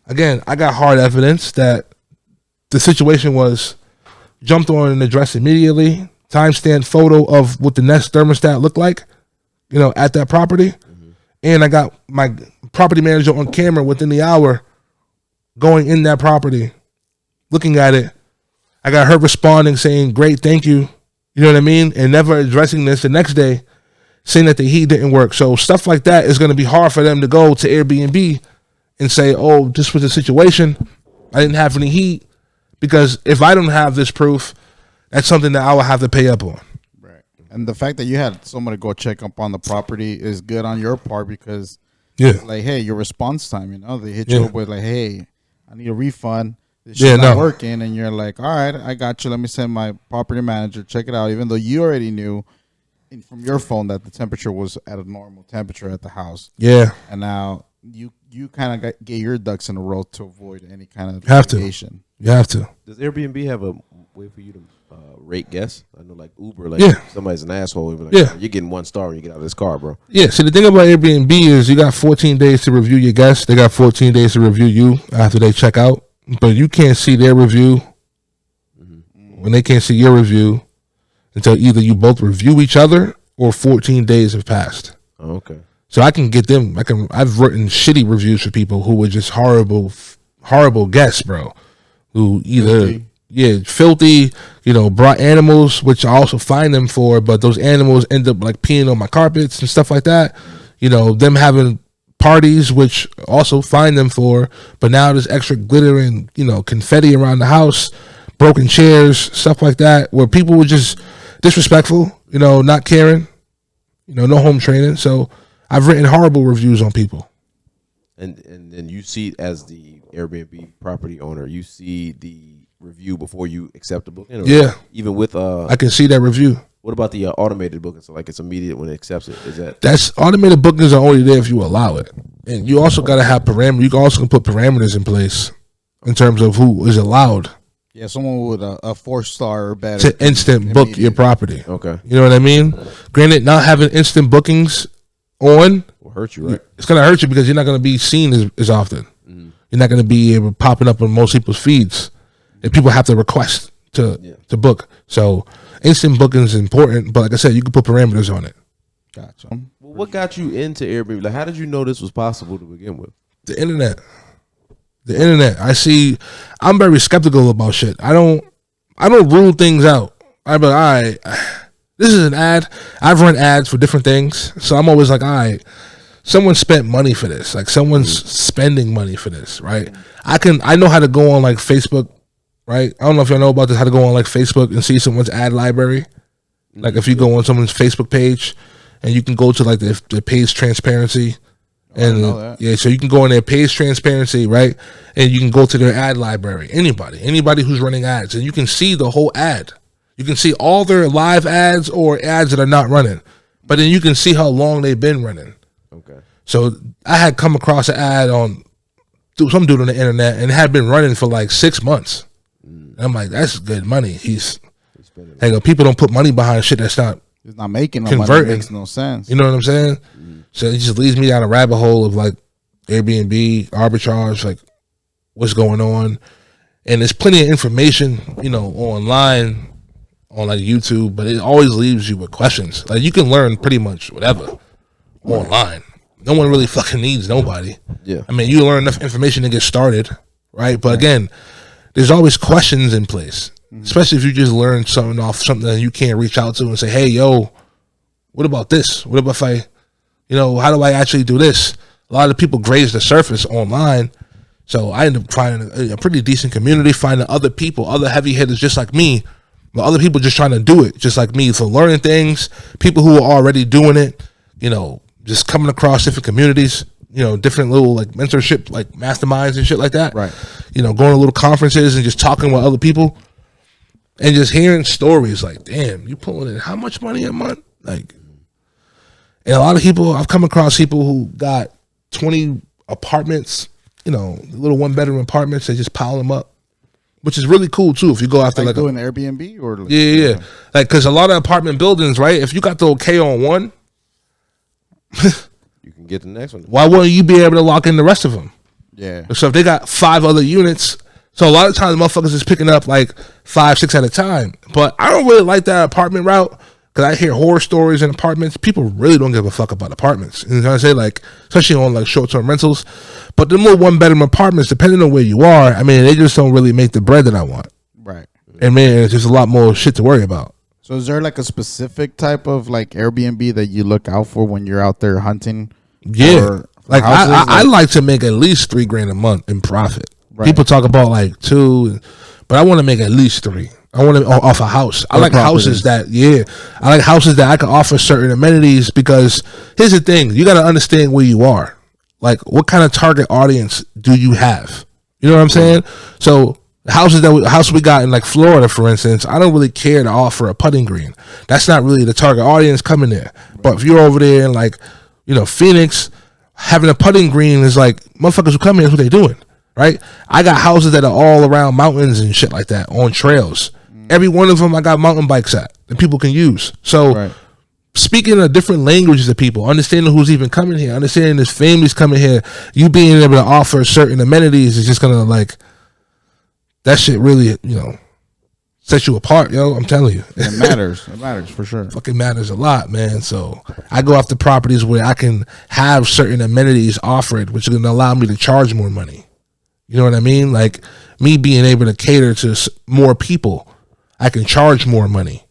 again, I got hard evidence that the situation was jumped on and addressed immediately. Timestamp photo of what the Nest thermostat looked like, you know, at that property. And I got my property manager on camera within the hour going in that property, looking at it. I got her responding saying, great, thank you. You know what I mean? And never addressing this the next day, saying that the heat didn't work. So stuff like that is going to be hard for them to go to Airbnb and say, oh, this was the situation. I didn't have any heat. Because if I don't have this proof, that's something that I will have to pay up on. Right. And the fact that you had somebody go check up on the property is good on your part because, Yeah. like, hey, your response time, you know, they hit Yeah. you up with, like, hey, I need a refund. This shit's not working. And you're like, all right, I got you. Let me send my property manager, check it out. Even though you already knew from your phone that the temperature was at a normal temperature at the house. Yeah. And now you kind of get your ducks in a row to avoid any kind of Have to. litigation. You have to. Does Airbnb have a way for you to rate guests? I know, like Uber, like Yeah. somebody's an asshole. You'll be like, Yeah. you're getting 1 star when you get out of this car, bro. Yeah, see, the thing about Airbnb is you got 14 days to review your guests. They got 14 days to review you after they check out. But you can't see their review when they can't see your review until either you both review each other or 14 days have passed. Oh, okay. So I can get them. I've written shitty reviews for people who were just horrible guests, bro. Who either filthy, you know, brought animals, which I also fine them for, but those animals end up like peeing on my carpets and stuff like that. You know, them having parties, which also fine them for, but now there's extra glitter and, you know, confetti around the house, broken chairs, stuff like that, where people were just disrespectful, you know, not caring, you know, no home training. So I've written horrible reviews on people. And then you see, as the Airbnb property owner, you see the review before you accept the booking? Or Yeah. Even with I can see that review. what about the automated booking? So like it's immediate when it accepts it. Is that That's automated bookings are only there if you allow it. And you also got to have parameters. You can also put parameters in place in terms of who is allowed Yeah, someone with a 4-star or better to instant book your property. okay? You know what I mean? Granted, not having instant bookings on, Will hurt you, right? it's going to hurt you because you're not going to be seen as often. You're not going to be able popping up on most people's feeds. And people have to request to book. So instant booking is important. But like I said, you can put parameters on it. Gotcha. Well, what got you into Airbnb? Like, how did you know this was possible to begin with? The internet. I'm very skeptical about shit. I don't I don't rule things out. I'm like, all right, this is an ad. I've run ads for different things, so I'm always like, all right, someone spent money for this. Like someone's spending money for this, right? I know how to go on like Facebook, right? I don't know if y'all know about this, how to go on like Facebook and see someone's ad library. Like if you go on someone's Facebook page and you can go to like the page transparency. And yeah, so you can go in their page transparency, right? And you can go to their ad library. Anybody who's running ads, and you can see the whole ad. You can see all their live ads or ads that are not running, but then you can see how long they've been running. Okay. So I had come across an ad on some dude on the internet, and it had been running for like 6 months. And I'm like, that's good money. Hey, people don't put money behind shit that's not. It's not making no money. It makes no sense. You know what I'm saying? So it just leads me down a rabbit hole of like Airbnb, arbitrage, like what's going on. And there's plenty of information, online on like YouTube, but it always leaves you with questions. Like you can learn pretty much whatever online. No one really fucking needs nobody. Yeah. I mean, you learn enough information to get started, right? But again, there's always questions in place, especially if you just learn something off something that you can't reach out to and say, hey, yo, what about this? What about if I... how do I actually do this? A lot of people graze the surface online. So I end up finding a pretty decent community, finding other people, other heavy hitters just like me, but other people just trying to do it just like me. So learning things, people who are already doing it, just coming across different communities, different little like mentorship, like masterminds and shit like that. Right. Going to little conferences and just talking with other people and just hearing stories like, damn, you pulling in how much money a month? Like, and a lot of people, I've come across people who got 20 apartments, little 1-bedroom apartments. They just pile them up, which is really cool too. If you go after like doing Airbnb or like, yeah, like because a lot of apartment buildings, right? If you got the okay on one, you can get the next one. Why wouldn't you be able to lock in the rest of them? Yeah. So if they got 5 other units, so a lot of times motherfuckers is picking up like 5, 6 at a time. But I don't really like that apartment route. Because I hear horror stories in apartments. People really don't give a fuck about apartments. You know what I say? Like, especially on like short-term rentals. But the little 1-bedroom apartments, depending on where you are, I mean, they just don't really make the bread that I want. Right. And man, it's just a lot more shit to worry about. So is there like a specific type of like Airbnb that you look out for when you're out there hunting? Yeah. Like I like to make at least $3,000 a month in profit. Right. People talk about like 2, but I want to make at least 3. I want to off a house. I like houses that, I like houses that I can offer certain amenities because here's the thing. You got to understand where you are. Like, what kind of target audience do you have? You know what I'm saying? So the house we got in like Florida, for instance, I don't really care to offer a putting green. That's not really the target audience coming there. But if you're over there in like, Phoenix, having a putting green is like, motherfuckers who come here, that's what they doing, right? I got houses that are all around mountains and shit like that, on trails. Every one of them I got mountain bikes at that people can use. So speaking of different languages of people, understanding who's even coming here, understanding there's families coming here, you being able to offer certain amenities is just going to like, that shit really, set you apart, yo. I'm telling you. It matters. It matters for sure. Fucking matters a lot, man. So I go after properties where I can have certain amenities offered, which are going to allow me to charge more money. You know what I mean? Like me being able to cater to more people, I can charge more money,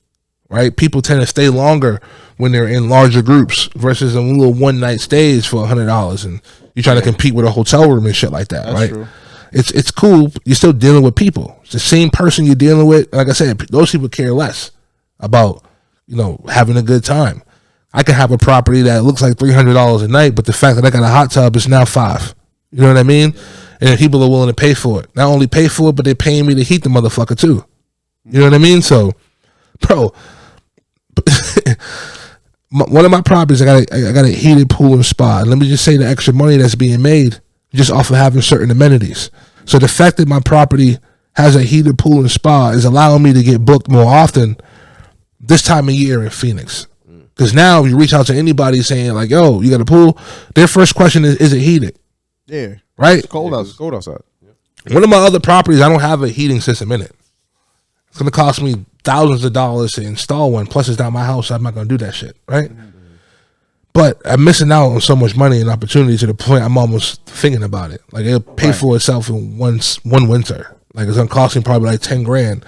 right? People tend to stay longer when they're in larger groups versus a little one-night stays for $100, and you try to compete with a hotel room and shit like that, right? True. It's cool. You're still dealing with people. It's the same person you're dealing with. Like I said, those people care less about, having a good time. I can have a property that looks like $300 a night, but the fact that I got a hot tub is now $5. You know what I mean? And people are willing to pay for it. Not only pay for it, but they're paying me to heat the motherfucker too. You know what I mean? So, bro, one of my properties, I got a heated pool and spa. And let me just say the extra money that's being made just off of having certain amenities. So the fact that my property has a heated pool and spa is allowing me to get booked more often this time of year in Phoenix. Because now if you reach out to anybody saying like, yo, you got a pool? Their first question is it heated? Yeah. Right? It's cold outside. One of my other properties, I don't have a heating system in it. It's going to cost me thousands of dollars to install one. Plus, it's not my house. So I'm not going to do that shit, right? But I'm missing out on so much money and opportunity to the point I'm almost thinking about it. Like, it'll pay for itself in one winter. Like, it's going to cost me probably like $10,000.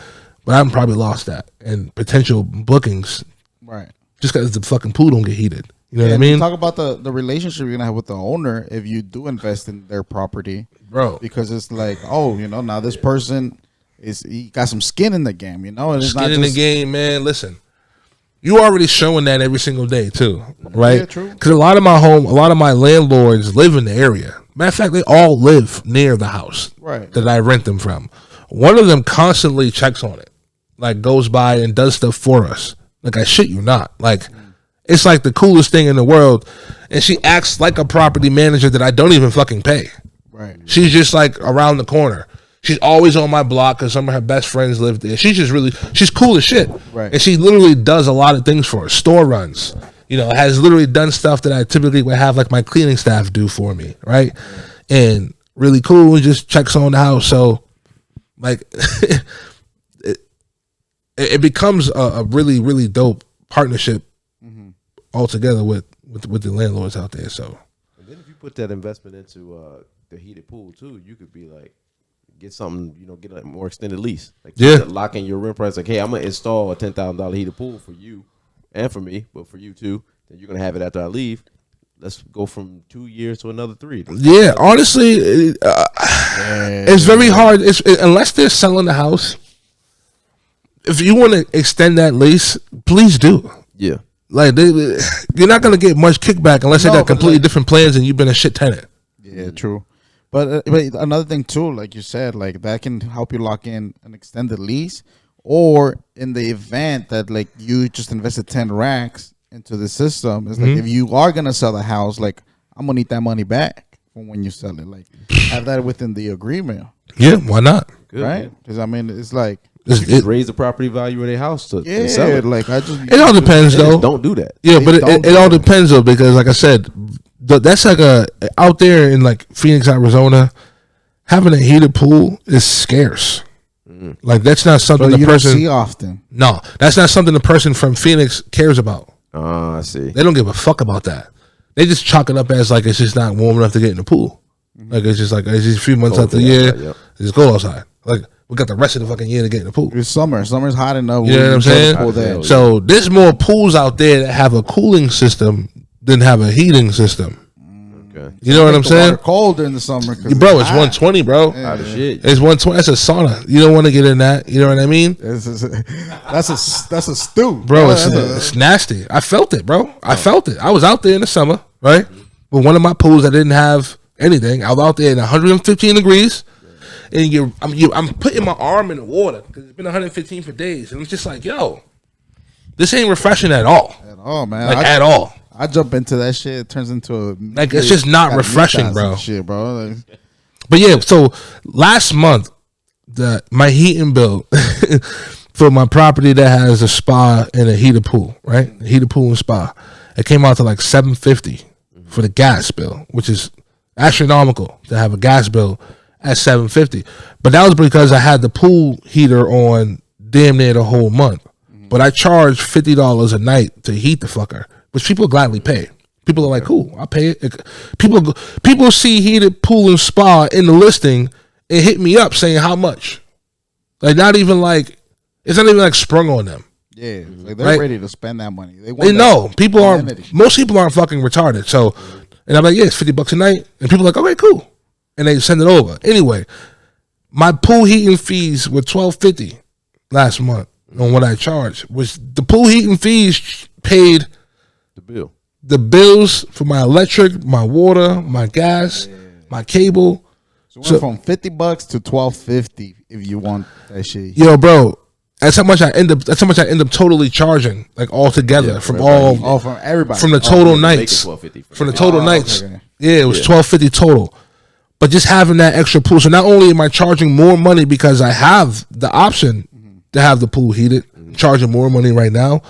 but I probably lost that and potential bookings Right. just because the fucking pool don't get heated. You know what I And mean? talk about the relationship you're gonna have with the owner if you do invest in their property, Bro. because it's like, oh, now this person he got some skin in the game, and it's Skin not in just, the game, man. Listen, you already showing that every single day too, right? Yeah, true. Because a lot of my landlords live in the area. Matter of fact, they all live near the house Right. that I rent them from. One of them constantly checks on it, like goes by and does stuff for us. Like I shit you not, like it's like the coolest thing in the world, and she acts like a property manager that I don't even fucking pay. Right. She's just like around the corner. She's always on my block because some of her best friends live there. She's cool as shit. Right. And she literally does a lot of things for us. Store runs. Has literally done stuff that I typically would have like my cleaning staff do for me. Right. And really cool and just checks on the house. So like it becomes a really, really dope partnership altogether with the landlords out there. So. And then if you put that investment into the heated pool too, you could be like, get something, get a more extended lease. Like, lock in your rent price. Like, hey, I'm gonna install a $10,000 heated pool for you and for me, but for you too. Then you're gonna have it after I leave. Let's go from 2 years to another 3. Yeah, honestly, it's very hard. Unless they're selling the house. If you want to extend that lease, please do. Yeah, like you're not gonna get much kickback unless they got completely different plans and you've been a shit tenant. Yeah, true. But another thing too, like you said, like that can help you lock in an extended lease, or in the event that like you just invested 10 racks into the system, it's like if you are gonna sell the house, like I'm gonna need that money back from when you sell it. Like have that within the agreement. Yeah, why not? good, right? Because I mean, it's like raise the property value of their house to sell it. Like it all depends though. Don't do that. Yeah, but it all depends though, because like I said, that's like out there in like Phoenix, Arizona, having a heated pool is scarce. Like that's not something the person don't see often. No, that's not something the person from Phoenix cares about. I see. They don't give a fuck about that. They just chalk it up as like it's just not warm enough to get in the pool. Like it's just a few months out the year. Outside, yep. Just go outside. Like we got the rest of the fucking year to get in the pool. It's summer. Summer's hot enough. You know what I'm saying? So there's more pools out there that have a cooling system than have a heating system. Okay. You know what I'm saying? Cold during the summer, bro. It's 120, bro. Hot as shit. It's 120. That's a sauna. You don't want to get in that. You know what I mean? That's a stew, bro. It's nasty. I felt it, bro. I felt it. I was out there in the summer, right? But one of my pools, I didn't have anything. I was out there in 115 degrees, and I'm putting my arm in the water because it's been 115 for days, and it's just like, yo, this ain't refreshing at all. At all, man. Like at all. I jump into that shit. It turns into like it's just not refreshing, bro. Shit, bro. But yeah, so last month, my heating bill for my property that has a spa and a heated pool, right? A heated pool and spa. It came out to like $750 for the gas bill, which is astronomical to have a gas bill at $750. But that was because I had the pool heater on damn near the whole month. But I charged $50 a night to heat the fucker, which people gladly pay. People are like, cool, I'll pay it. People see heated pool and spa in the listing and hit me up saying how much. Like not even like, it's not even like sprung on them. Yeah, like they're ready to spend that money. They know people aren't. Most people aren't fucking retarded. So, and I'm like, yeah, it's $50 a night, and people are like, okay, cool, and they send it over. Anyway, my pool heating fees were $12.50 last month on what I charged. Was the pool heating fees paid the bills for my electric, my water, my gas, my cable. So from $50 to $12.50 if you want that shit. Yo, bro. That's how much I end up totally charging, like all together from everybody, from the total nights, from the total nights. Okay. Yeah, it was $12.50 total. But just having that extra pool, so not only am I charging more money because I have the option to have the pool heated, charging more money right now.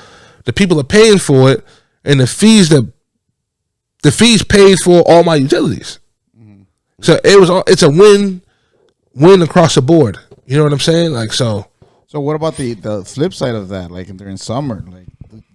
The people are paying for it, and the fees paid for all my utilities. So it's a win across the board. You know what I'm saying? Like so. So what about the flip side of that? Like during summer, like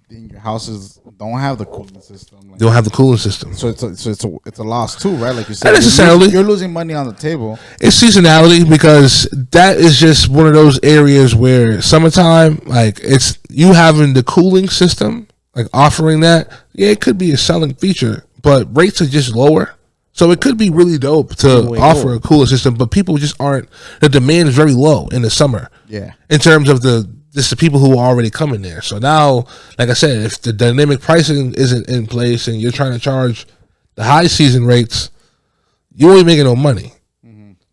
your house is don't have the cooling system. Like, They don't have the cooling system. so it's a loss too, right? Like you said, Not necessarily. You're losing money on the table. It's seasonality because that is just one of those areas where summertime, like it's you having the cooling system, like offering that. Yeah, it could be a selling feature, but rates are just lower. So it could be really dope to offer a cooler system, but people just aren't. The demand is very low in the summer. Yeah. In terms of the people who are already coming there. So now, like I said, if the dynamic pricing isn't in place and you're trying to charge the high season rates, you ain't making no money.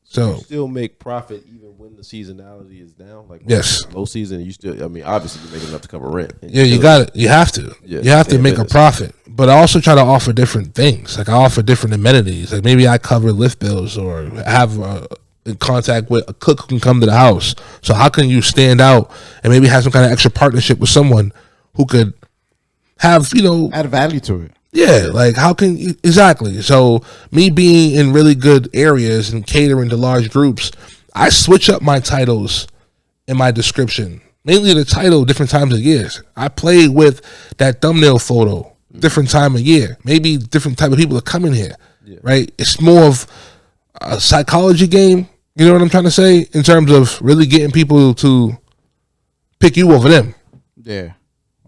So You still make profit even when the seasonality is down. Like yes, low season, you still. I mean, obviously you're making enough to cover rent. yeah, you got it. You have to. Yeah, you have to make business. a profit. But I also try to offer different things. Like I offer different amenities. Like maybe I cover lift bills or have in contact with a cook who can come to the house. So how can you stand out and maybe have some kind of extra partnership with someone who could have, Add value to it. yeah, like how can you, exactly. So me being in really good areas and catering to large groups, I switch up my titles in my description. Mainly the title different times of years. I play with that thumbnail photo different time of year. Maybe different type of people are coming here. Right? It's more of a psychology game. You know what I'm trying to say? In terms of really getting people to pick you over them. Yeah.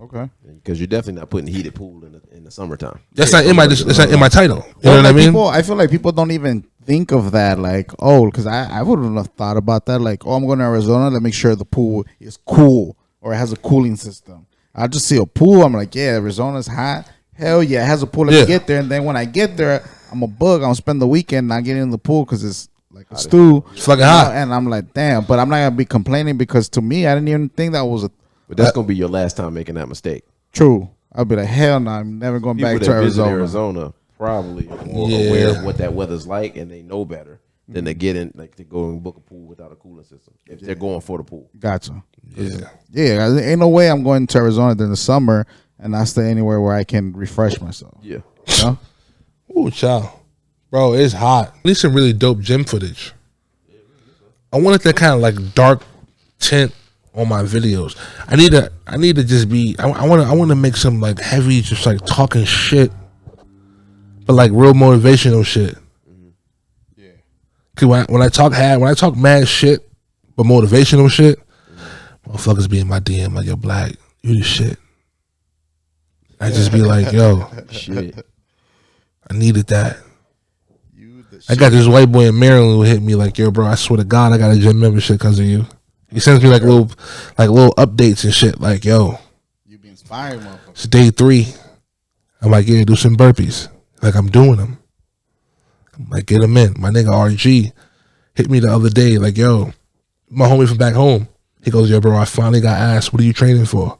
Okay. Because you're definitely not putting heated pool in the summertime. That's not in my. That's not in my title. You know what I mean? I feel like people don't even think of that. Like, because I wouldn't have thought about that. Like, I'm going to Arizona to make sure the pool is cool or it has a cooling system. I just see a pool. I'm like, yeah, Arizona's hot. Hell yeah, it has a pool. Let me get there. And then when I get there, I'm a bug. I'm gonna spend the weekend not getting in the pool because it's like a stew. It's fucking hot. And I'm like, damn. But I'm not gonna be complaining because to me, I didn't even think that was a. But that's gonna be your last time making that mistake. True. I'll be like, hell no, I'm never going People back that to visit Arizona. probably are more aware of what that weather's like, and they know better than to get in, like to go and book a pool without a cooling system if they're going for the pool. Gotcha. Yeah. Yeah, ain't no way I'm going to Arizona during the summer and not stay anywhere where I can refresh myself. Yeah. You know? Ooh, child. Bro, it's hot. I need some really dope gym footage. I wanted that kind of like dark tint on my videos. I need to just be. I want to make some like heavy, just like talking shit, but like real motivational shit. Yeah. Cause when I talk mad shit, but motivational shit, motherfuckers be in my DM like, yo, Black, you the shit. I just be like, yo, Shit. I needed that. I got this white boy in Maryland who hit me like, yo, bro, I swear to God, I got a gym membership because of you. He sends me like little updates and shit. Like, yo, You be inspired, motherfucker. it's day 3. I'm like, yeah, do some burpees. Like, I'm doing them. I'm like, get them in. My nigga RG hit me the other day. Like, yo, my homie from back home. He goes, yo, bro, I finally got asked, what are you training for?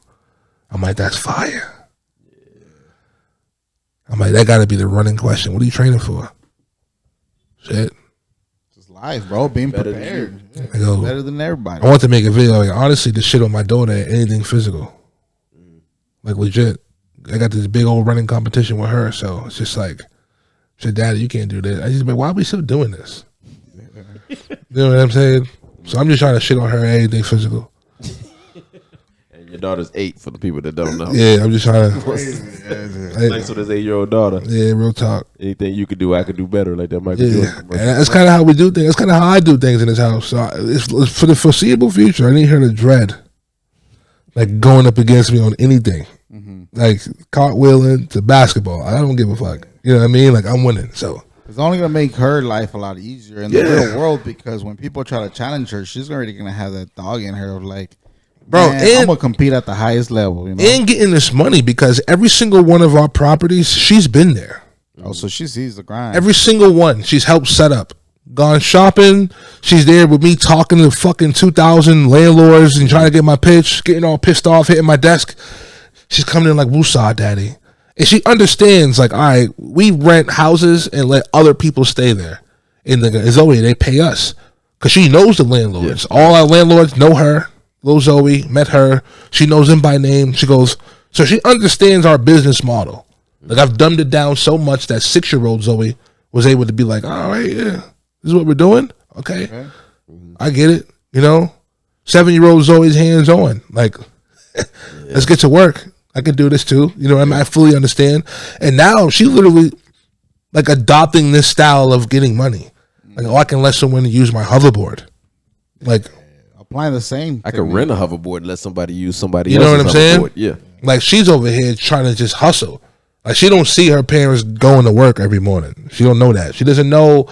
I'm like, that's fire. I'm like, that got to be the running question. What are you training for? Shit. Just life, bro. Being Better than prepared. I go, Better than everybody. I want to make a video. Like, honestly, the shit on my daughter, anything physical. Like, legit. I got this big old running competition with her. So it's just like, shit, Daddy, you can't do this. I just be like, why are we still doing this? You know what I'm saying? So I'm just trying to shit on her anything physical. And your daughter's 8 for the people that don't know. Yeah, I'm just trying to. Thanks for this 8-year-old daughter. Yeah, real talk. Anything you could do, I could do better. Like that Michael Yeah, Jordan and commercial. that's kind of how we do things. That's kind of how I do things in this house. So it's for the foreseeable future. I need her to dread, like going up against me on anything, like cartwheeling to basketball. I don't give a fuck. You know what I mean? Like I'm winning. So It's only gonna make her life a lot easier in the real world because when people try to challenge her, she's already gonna have that dog in her of like, bro, man, and I'm gonna compete at the highest level. You know. and getting this money because every single one of our properties, she's been there. Oh, so she sees the grind. Every single one, she's helped set up. Gone shopping, she's there with me talking to fucking 2,000 landlords and trying to get my pitch, getting all pissed off, hitting my desk. She's coming in like, woosah, daddy. And she understands, like, all right, we rent houses and let other people stay there. In the Zoe, they pay us. Because she knows the landlords. Yeah. All our landlords know her. Lil Zoe, met her. She knows them by name. She goes, so she understands our business model. Like, I've dumbed it down so much that 6-year-old Zoe was able to be like, all right, yeah, this is what we're doing? Okay. I get it. You know? 7-year-old Zoe's hands on. Like, let's get to work. I can do this too. You know, I fully understand. And now she literally like adopting this style of getting money. Like, I can let someone use my hoverboard. Like, applying the same. I could rent a hoverboard and let somebody use somebody you know else's what I'm hoverboard. saying? Yeah. Like, she's over here trying to just hustle. Like, she don't see her parents going to work every morning. She don't know that. She doesn't know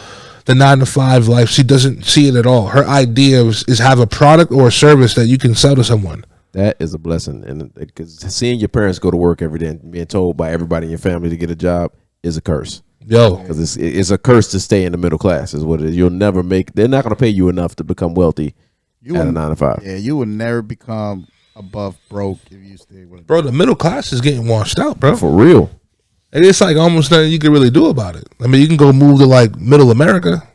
the 9-to-5 life. She doesn't see it at all. Her idea is have a product or a service that you can sell to someone. That is a blessing, and because seeing your parents go to work every day and being told by everybody in your family to get a job is a curse. Yo, Because it's a curse to stay in the middle class is what it is. You'll never make. They're not going to pay you enough to become wealthy at a 9-to-5. Yeah, you would never become above broke if you stay with. bro, the middle class is getting washed out, bro. For real. And it's like almost nothing you can really do about it. I mean, you can go move to like middle America.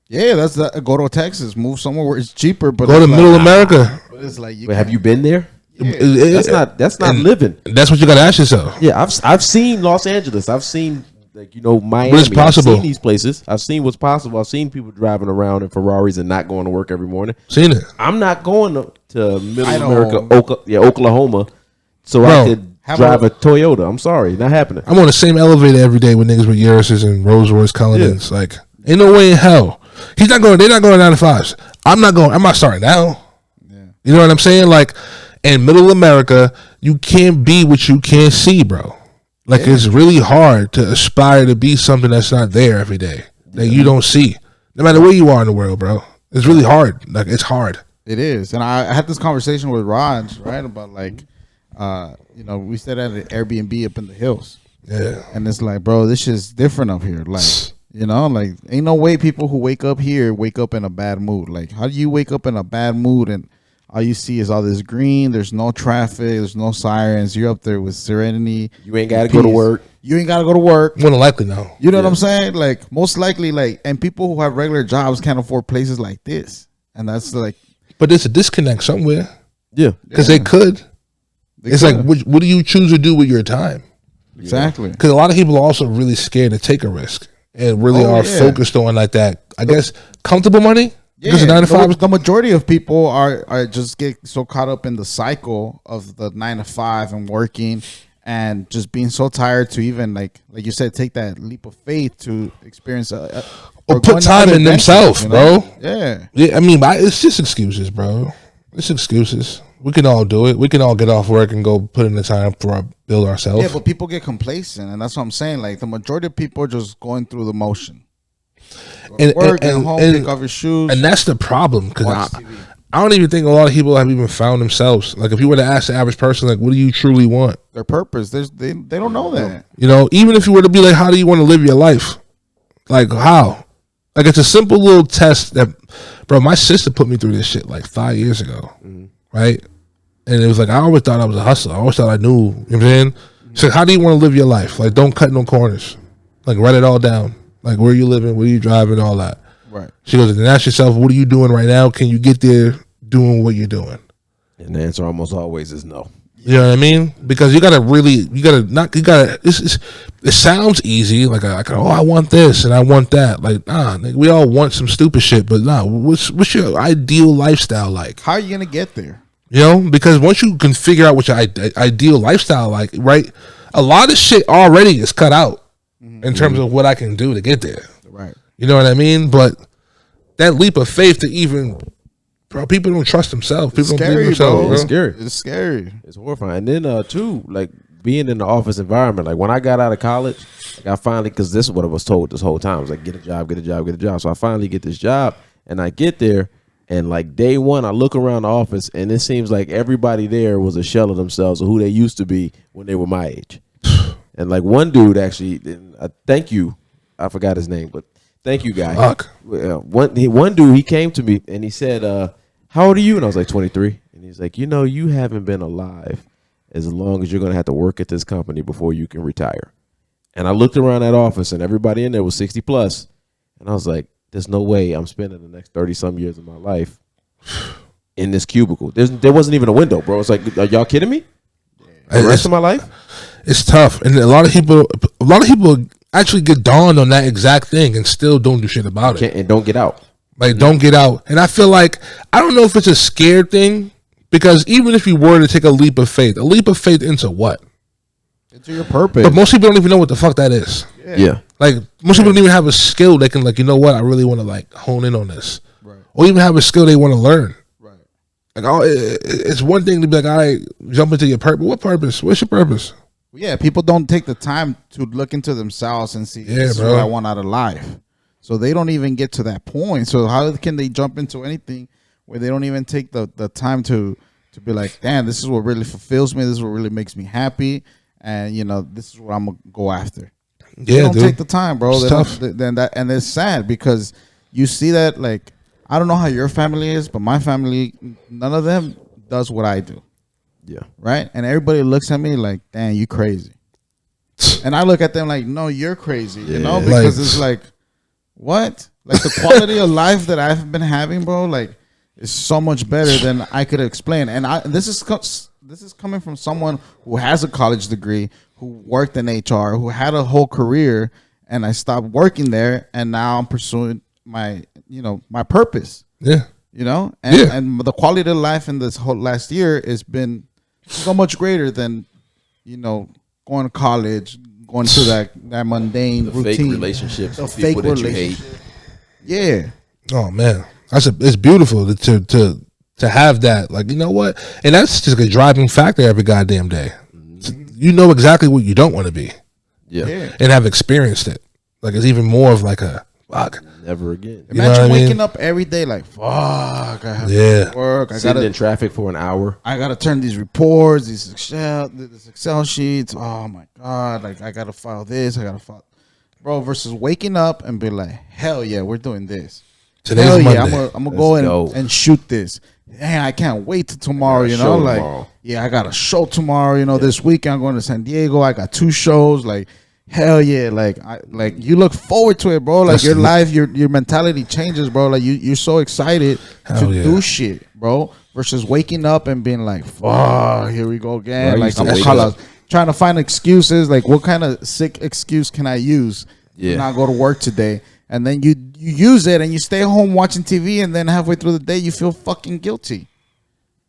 Yeah, that's go to Texas, move somewhere where it's cheaper, but Go to it's like, middle America. But it's like Wait, have you been there? That's not living. That's what you got to ask yourself. Yeah, I've seen Los Angeles. I've seen Miami. But it's possible. I've seen these places. I've seen what's possible. I've seen people driving around in Ferraris and not going to work every morning. Seen it. I'm not going to middle I America, don't- Oklahoma, so Bro, I could how drive about- a Toyota. I'm sorry, not happening. I'm on the same elevator every day with niggas with Yaris's and Rolls Royce Cullinans. Like, ain't no way in hell. They're not going 9-to-5s. I'm not starting now. Yeah. You know what I'm saying? Like, in middle America, you can't be what you can't see, bro. Like, it's really hard to aspire to be something that's not there every day, that you don't see. No matter where you are in the world, bro. It's really hard. Like, it's hard. It is, and I had this conversation with Raj, right, about like, we stayed at an Airbnb up in the hills, Yeah. and it's like, bro, this shit's different up here. Like, like, ain't no way people who wake up here wake up in a bad mood. Like, how do you wake up in a bad mood and all you see is all this green? There's no traffic. There's no sirens. You're up there with serenity. You ain't got to go to work. You ain't got to go to work. More than likely, no. You know what I'm saying? Like, most likely, like, and people who have regular jobs can't afford places like this, and that's like, But there's a disconnect somewhere. Yeah, Because they could. It's could. like, what do you choose to do with your time? exactly. Because a lot of people are also really scared to take a risk and really are focused on like that, I guess, comfortable money. Because Yeah, 9-to-5 the majority of people are just get so caught up in the cycle of the 9-to-5 and working and just being so tired to even like you said, take that leap of faith to experience or put time in themselves, bro. Yeah. Yeah, I mean, it's just excuses, bro. It's excuses. We can all do it. We can all get off work and go put in the time for build ourselves. Yeah, but people get complacent, and that's what I'm saying. Like, the majority of people are just going through the motion. Work and home, pick off your shoes, and that's the problem. Because watch TV. I don't even think a lot of people have even found themselves. Like, if you were to ask the average person, like, what do you truly want? Their purpose. They don't know that. You know, even if you were to be like, how do you want to live your life? Like, how? Like, it's a simple little test that, bro, my sister put me through this shit like 5 years ago, right? And it was like, I always thought I was a hustler. I always thought I knew, you know what I'm saying? So how do you want to live your life? Like, don't cut no corners. Like, write it all down. Like, where you living, where you driving, all that. Right. She goes, then ask yourself, what are you doing right now? Can you get there doing what you're doing? and the answer almost always is no. You know what I mean? Because it sounds easy. Like, I want this and I want that. Like, nah, nigga, we all want some stupid shit, but nah, what's your ideal lifestyle like? How are you gonna get there? You know, because once you can figure out what your ideal lifestyle like, right? A lot of shit already is cut out in terms of what I can do to get there. Right. You know what I mean? But that leap of faith to even, bro, people don't trust themselves. People don't believe themselves, bro. It's scary. It's scary. It's horrifying. And then too, like being in the office environment. Like when I got out of college, like I finally, because this is what I was told this whole time. I was like, get a job, get a job, get a job. So I finally get this job, and I get there, and like day one, I look around the office, and it seems like everybody there was a shell of themselves or who they used to be when they were my age. And like one dude actually, thank you, I forgot his name, but thank you, guy. Fuck. One dude, he came to me and he said, "How old are you?" And I was like, 23. And he's like, you haven't been alive as long as you're gonna have to work at this company before you can retire. And I looked around that office, and everybody in there was 60 plus, and I was like, there's no way I'm spending the next 30 some years of my life in this cubicle. There wasn't even a window, bro. It's like, are y'all kidding me? The rest of my life? It's tough, and a lot of people actually get dawned on that exact thing and still don't do shit about it. And don't get out. Like, don't get out. And I feel like, I don't know if it's a scared thing Because even if you were to take a leap of faith into what? Into your purpose. But most people don't even know what the fuck that is. Yeah. Like most people don't even have a skill they can like, you know what, I really want to like hone in on this. Right. Or even have a skill they want to learn. Right. Like it's one thing to be like, all right, jump into your purpose. What purpose? What's your purpose? Yeah, people don't take the time to look into themselves and see this is bro. what I want out of life. So they don't even get to that point. So how can they jump into anything where they don't even take the time to be like, damn, this is what really fulfills me. This is what really makes me happy. And, you know, this is what I'm going to go after. Yeah, they don't dude. take the time, bro. It's tough. And it's sad because you see that, like, I don't know how your family is, but my family, none of them does what I do. Yeah. Right? And everybody looks at me like, damn, you crazy. And I look at them like, no, you're crazy. You know, because it's like, what? Like the quality of life that I've been having, bro, like, is so much better than I could explain. And this is coming from someone who has a college degree, who worked in HR, who had a whole career, and I stopped working there, and now I'm pursuing my purpose. Yeah. You know? And the quality of life in this whole last year has been so much greater than, you know, going to college, going to that mundane routine. Fake relationships. The fake relationship. Yeah. Oh man. It's beautiful to have that. Like, you know what? And that's just a driving factor every goddamn day. You know exactly what you don't want to be. Yeah. And have experienced it. Like it's even more of like a fuck. Never again. Imagine waking up every day like, fuck, I have to work. Sitting in traffic for an hour. I gotta turn these reports, these Excel sheets. Oh my God. Like I gotta file this. I gotta file, bro, versus waking up and be like, hell yeah, we're doing this. Today's hell Monday. yeah, I'm gonna go and shoot this. Dang, I can't wait till tomorrow, you know? Like tomorrow. Yeah, I got a show tomorrow, you know, this weekend I'm going to San Diego. I got 2 shows. Like, hell yeah. Like you look forward to it, bro. Like your life, your mentality changes, bro. Like you're so excited to do shit, bro. Versus waking up and being like, fuck, here we go again. Like I'm trying to find excuses. Like what kind of sick excuse can I use to not go to work today? And then you use it and you stay home watching TV, and then halfway through the day you feel fucking guilty.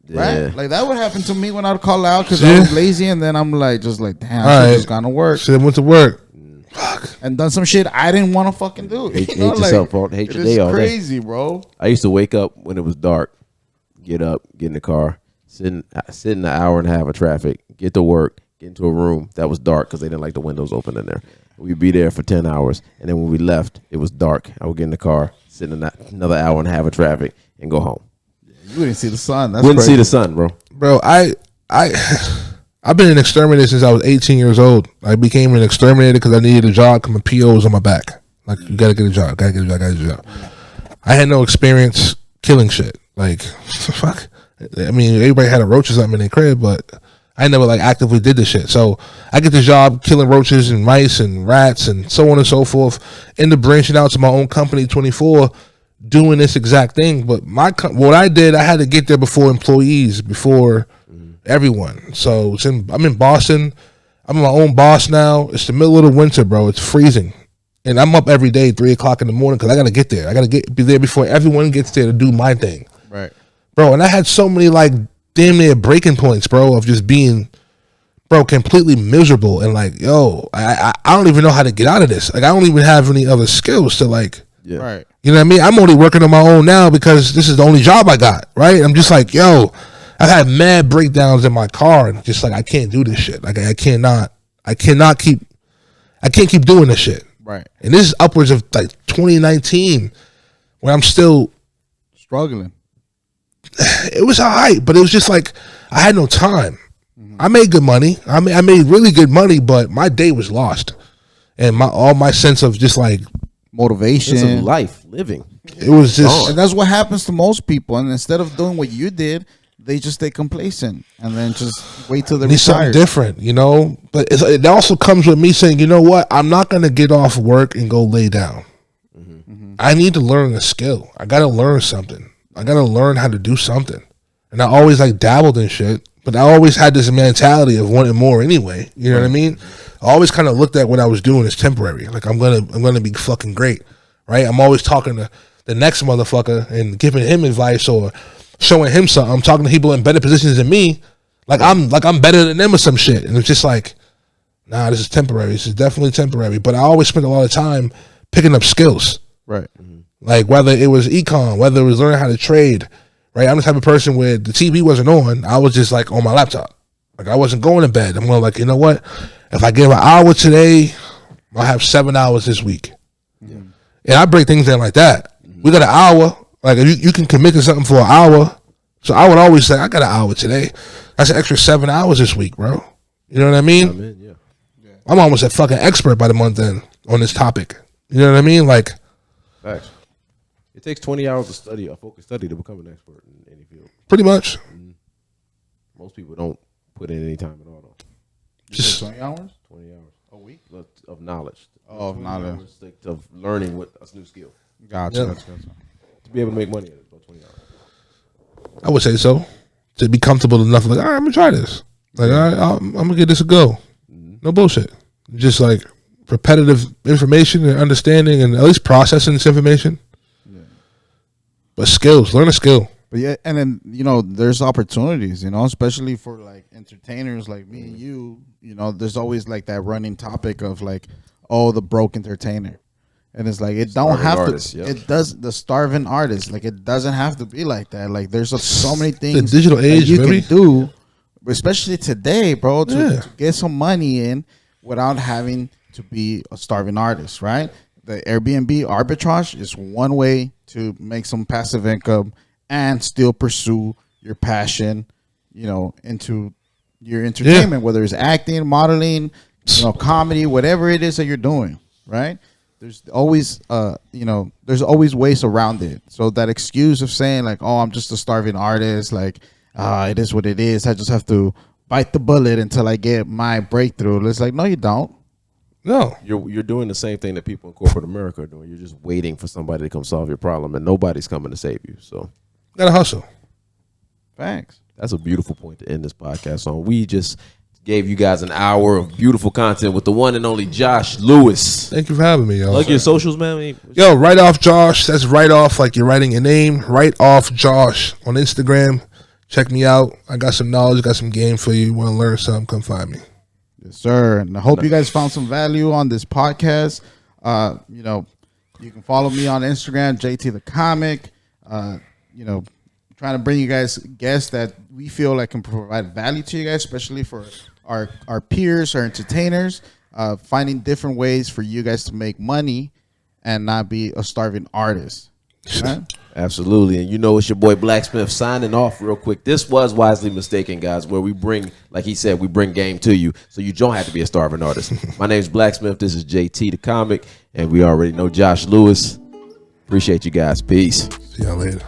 Right? Like that would happen to me when I'd call out because I was lazy, and then I'm like, damn, I just gone to work. Should have went to work. Fuck. And done some shit I didn't want to fucking do. Hate yourself, bro. Hate your day all day. Crazy, bro. I used to wake up when it was dark, get up, get in the car, sit in an hour and a half of traffic, get to work, get into a room that was dark because they didn't like the windows open in there. We'd be there for 10 hours, and then when we left, it was dark. I would get in the car, sit in another hour and a half of traffic, and go home. You wouldn't see the sun. Wouldn't see the sun, bro. Bro, I've been an exterminator since I was 18 years old. I became an exterminator because I needed a job because my PO was on my back. Like, you gotta get a job, gotta get a job. I had no experience killing shit. Like, fuck. I mean, everybody had a roach or something in their crib, but I never like actively did this shit. So I get the job killing roaches and mice and rats and so on and so forth. End up branching out to my own company, 24, doing this exact thing. But what I did, I had to get there before employees, before everyone. So I'm in Boston. I'm my own boss now. It's the middle of the winter, bro. It's freezing. And I'm up every day, 3 o'clock in the morning, because I got to get there. I got to be there before everyone gets there to do my thing. Right. Bro, and I had so many, like, damn near breaking points, bro, of just being, bro, completely miserable. And, like, yo, I don't even know how to get out of this. Like, I don't even have any other skills to, like, right. You know what I mean? I'm only working on my own now because this is the only job I got, right? I'm just like, yo, I've had mad breakdowns in my car and just, like, I can't do this shit. Like, I can't keep doing this shit. Right. And this is upwards of, like, 2019 when I'm still struggling. It was all right, but it was just like I had no time. I made good money. I made really good money, but my day was lost, and all my sense of just like motivation, sense of life, living. It was just, and that's what happens to most people. And instead of doing what you did, they just stay complacent and then just wait till they're need something different, you know. But it also comes with me saying, you know what, I'm not gonna get off work and go lay down. I need to learn a skill. I gotta learn something. I gotta learn how to do something. And I always like dabbled in shit, but I always had this mentality of wanting more anyway. You know what I mean? I always kind of looked at what I was doing as temporary. Like I'm gonna be fucking great, right? I'm always talking to the next motherfucker and giving him advice, or showing him something. I'm talking to people in better positions than me. Like I'm better than them or some shit. And it's just like, nah, this is temporary. This is definitely temporary. But I always spent a lot of time picking up skills. Right. Like whether it was econ, whether it was learning how to trade, right? I'm the type of person where the TV wasn't on. I was just like on my laptop. Like I wasn't going to bed. I'm more like, you know what? If I give an hour today, I'll have 7 hours this week. Yeah. And I break things down like that. We got an hour. Like you can commit to something for an hour. So I would always say, I got an hour today. That's an extra 7 hours this week, bro. You know what I mean? Yeah. I'm almost a fucking expert by the month end on this topic. You know what I mean? Like, Facts. It takes 20 hours to study, a focused study, to become an expert in any field. pretty much. Most people don't put in any time at all, though. Just 20 hours? 20 hours A week? of knowledge. Oh, of knowledge. Of learning what a new skill. Gotcha. Yeah. Gotcha. To be able to make money at it, about 20 hours. I would say so. To be comfortable enough, like, all right, I'm gonna try this. Like, all right, I'm gonna give this a go. No bullshit. Just like repetitive information and understanding, and at least processing this information. Yeah. But skills, learn a skill. But yeah, and then there's opportunities, especially for like entertainers like me and you. There's always like that running topic of like, oh, the broke entertainer. And it's like, it don't have artist, to. Yep. It does the starving artist. Like, it doesn't have to be like that. Like, there's so many things the digital age, you baby. can do, especially today, bro, to get some money in without having to be a starving artist, right? The Airbnb arbitrage is one way to make some passive income and still pursue your passion, into your entertainment, whether it's acting, modeling, comedy, whatever it is that you're doing, right? There's always, there's always ways around it. So that excuse of saying like, oh, I'm just a starving artist, like, it is what it is. I just have to bite the bullet until I get my breakthrough. It's like, no, you don't. No, you're doing the same thing that people in corporate America are doing. You're just waiting for somebody to come solve your problem, and nobody's coming to save you. So, gotta hustle. Thanks. That's a beautiful point to end this podcast on. We just gave you guys an hour of beautiful content with the one and only Josh Lewis. Thank you for having me, yo. Plug your socials, man. Yo, Right Off Josh. That's right off like you're writing your name. Right Off Josh on Instagram. Check me out. I got some knowledge, got some game for you. You want to learn something, come find me. Yes, sir. And I hope you guys found some value on this podcast. You can follow me on Instagram, JT the Comic. Trying to bring you guys guests that we feel like can provide value to you guys, especially for our peers, our entertainers, finding different ways for you guys to make money and not be a starving artist. Right? Absolutely. And it's your boy BlakkSmyth signing off real quick. This was Wisely Mistaken, guys, where we bring, like he said, we bring game to you so you don't have to be a starving artist. My name is BlakkSmyth. This is JT the Comic, and we already know Josh Lewis. Appreciate you guys. Peace. See y'all later.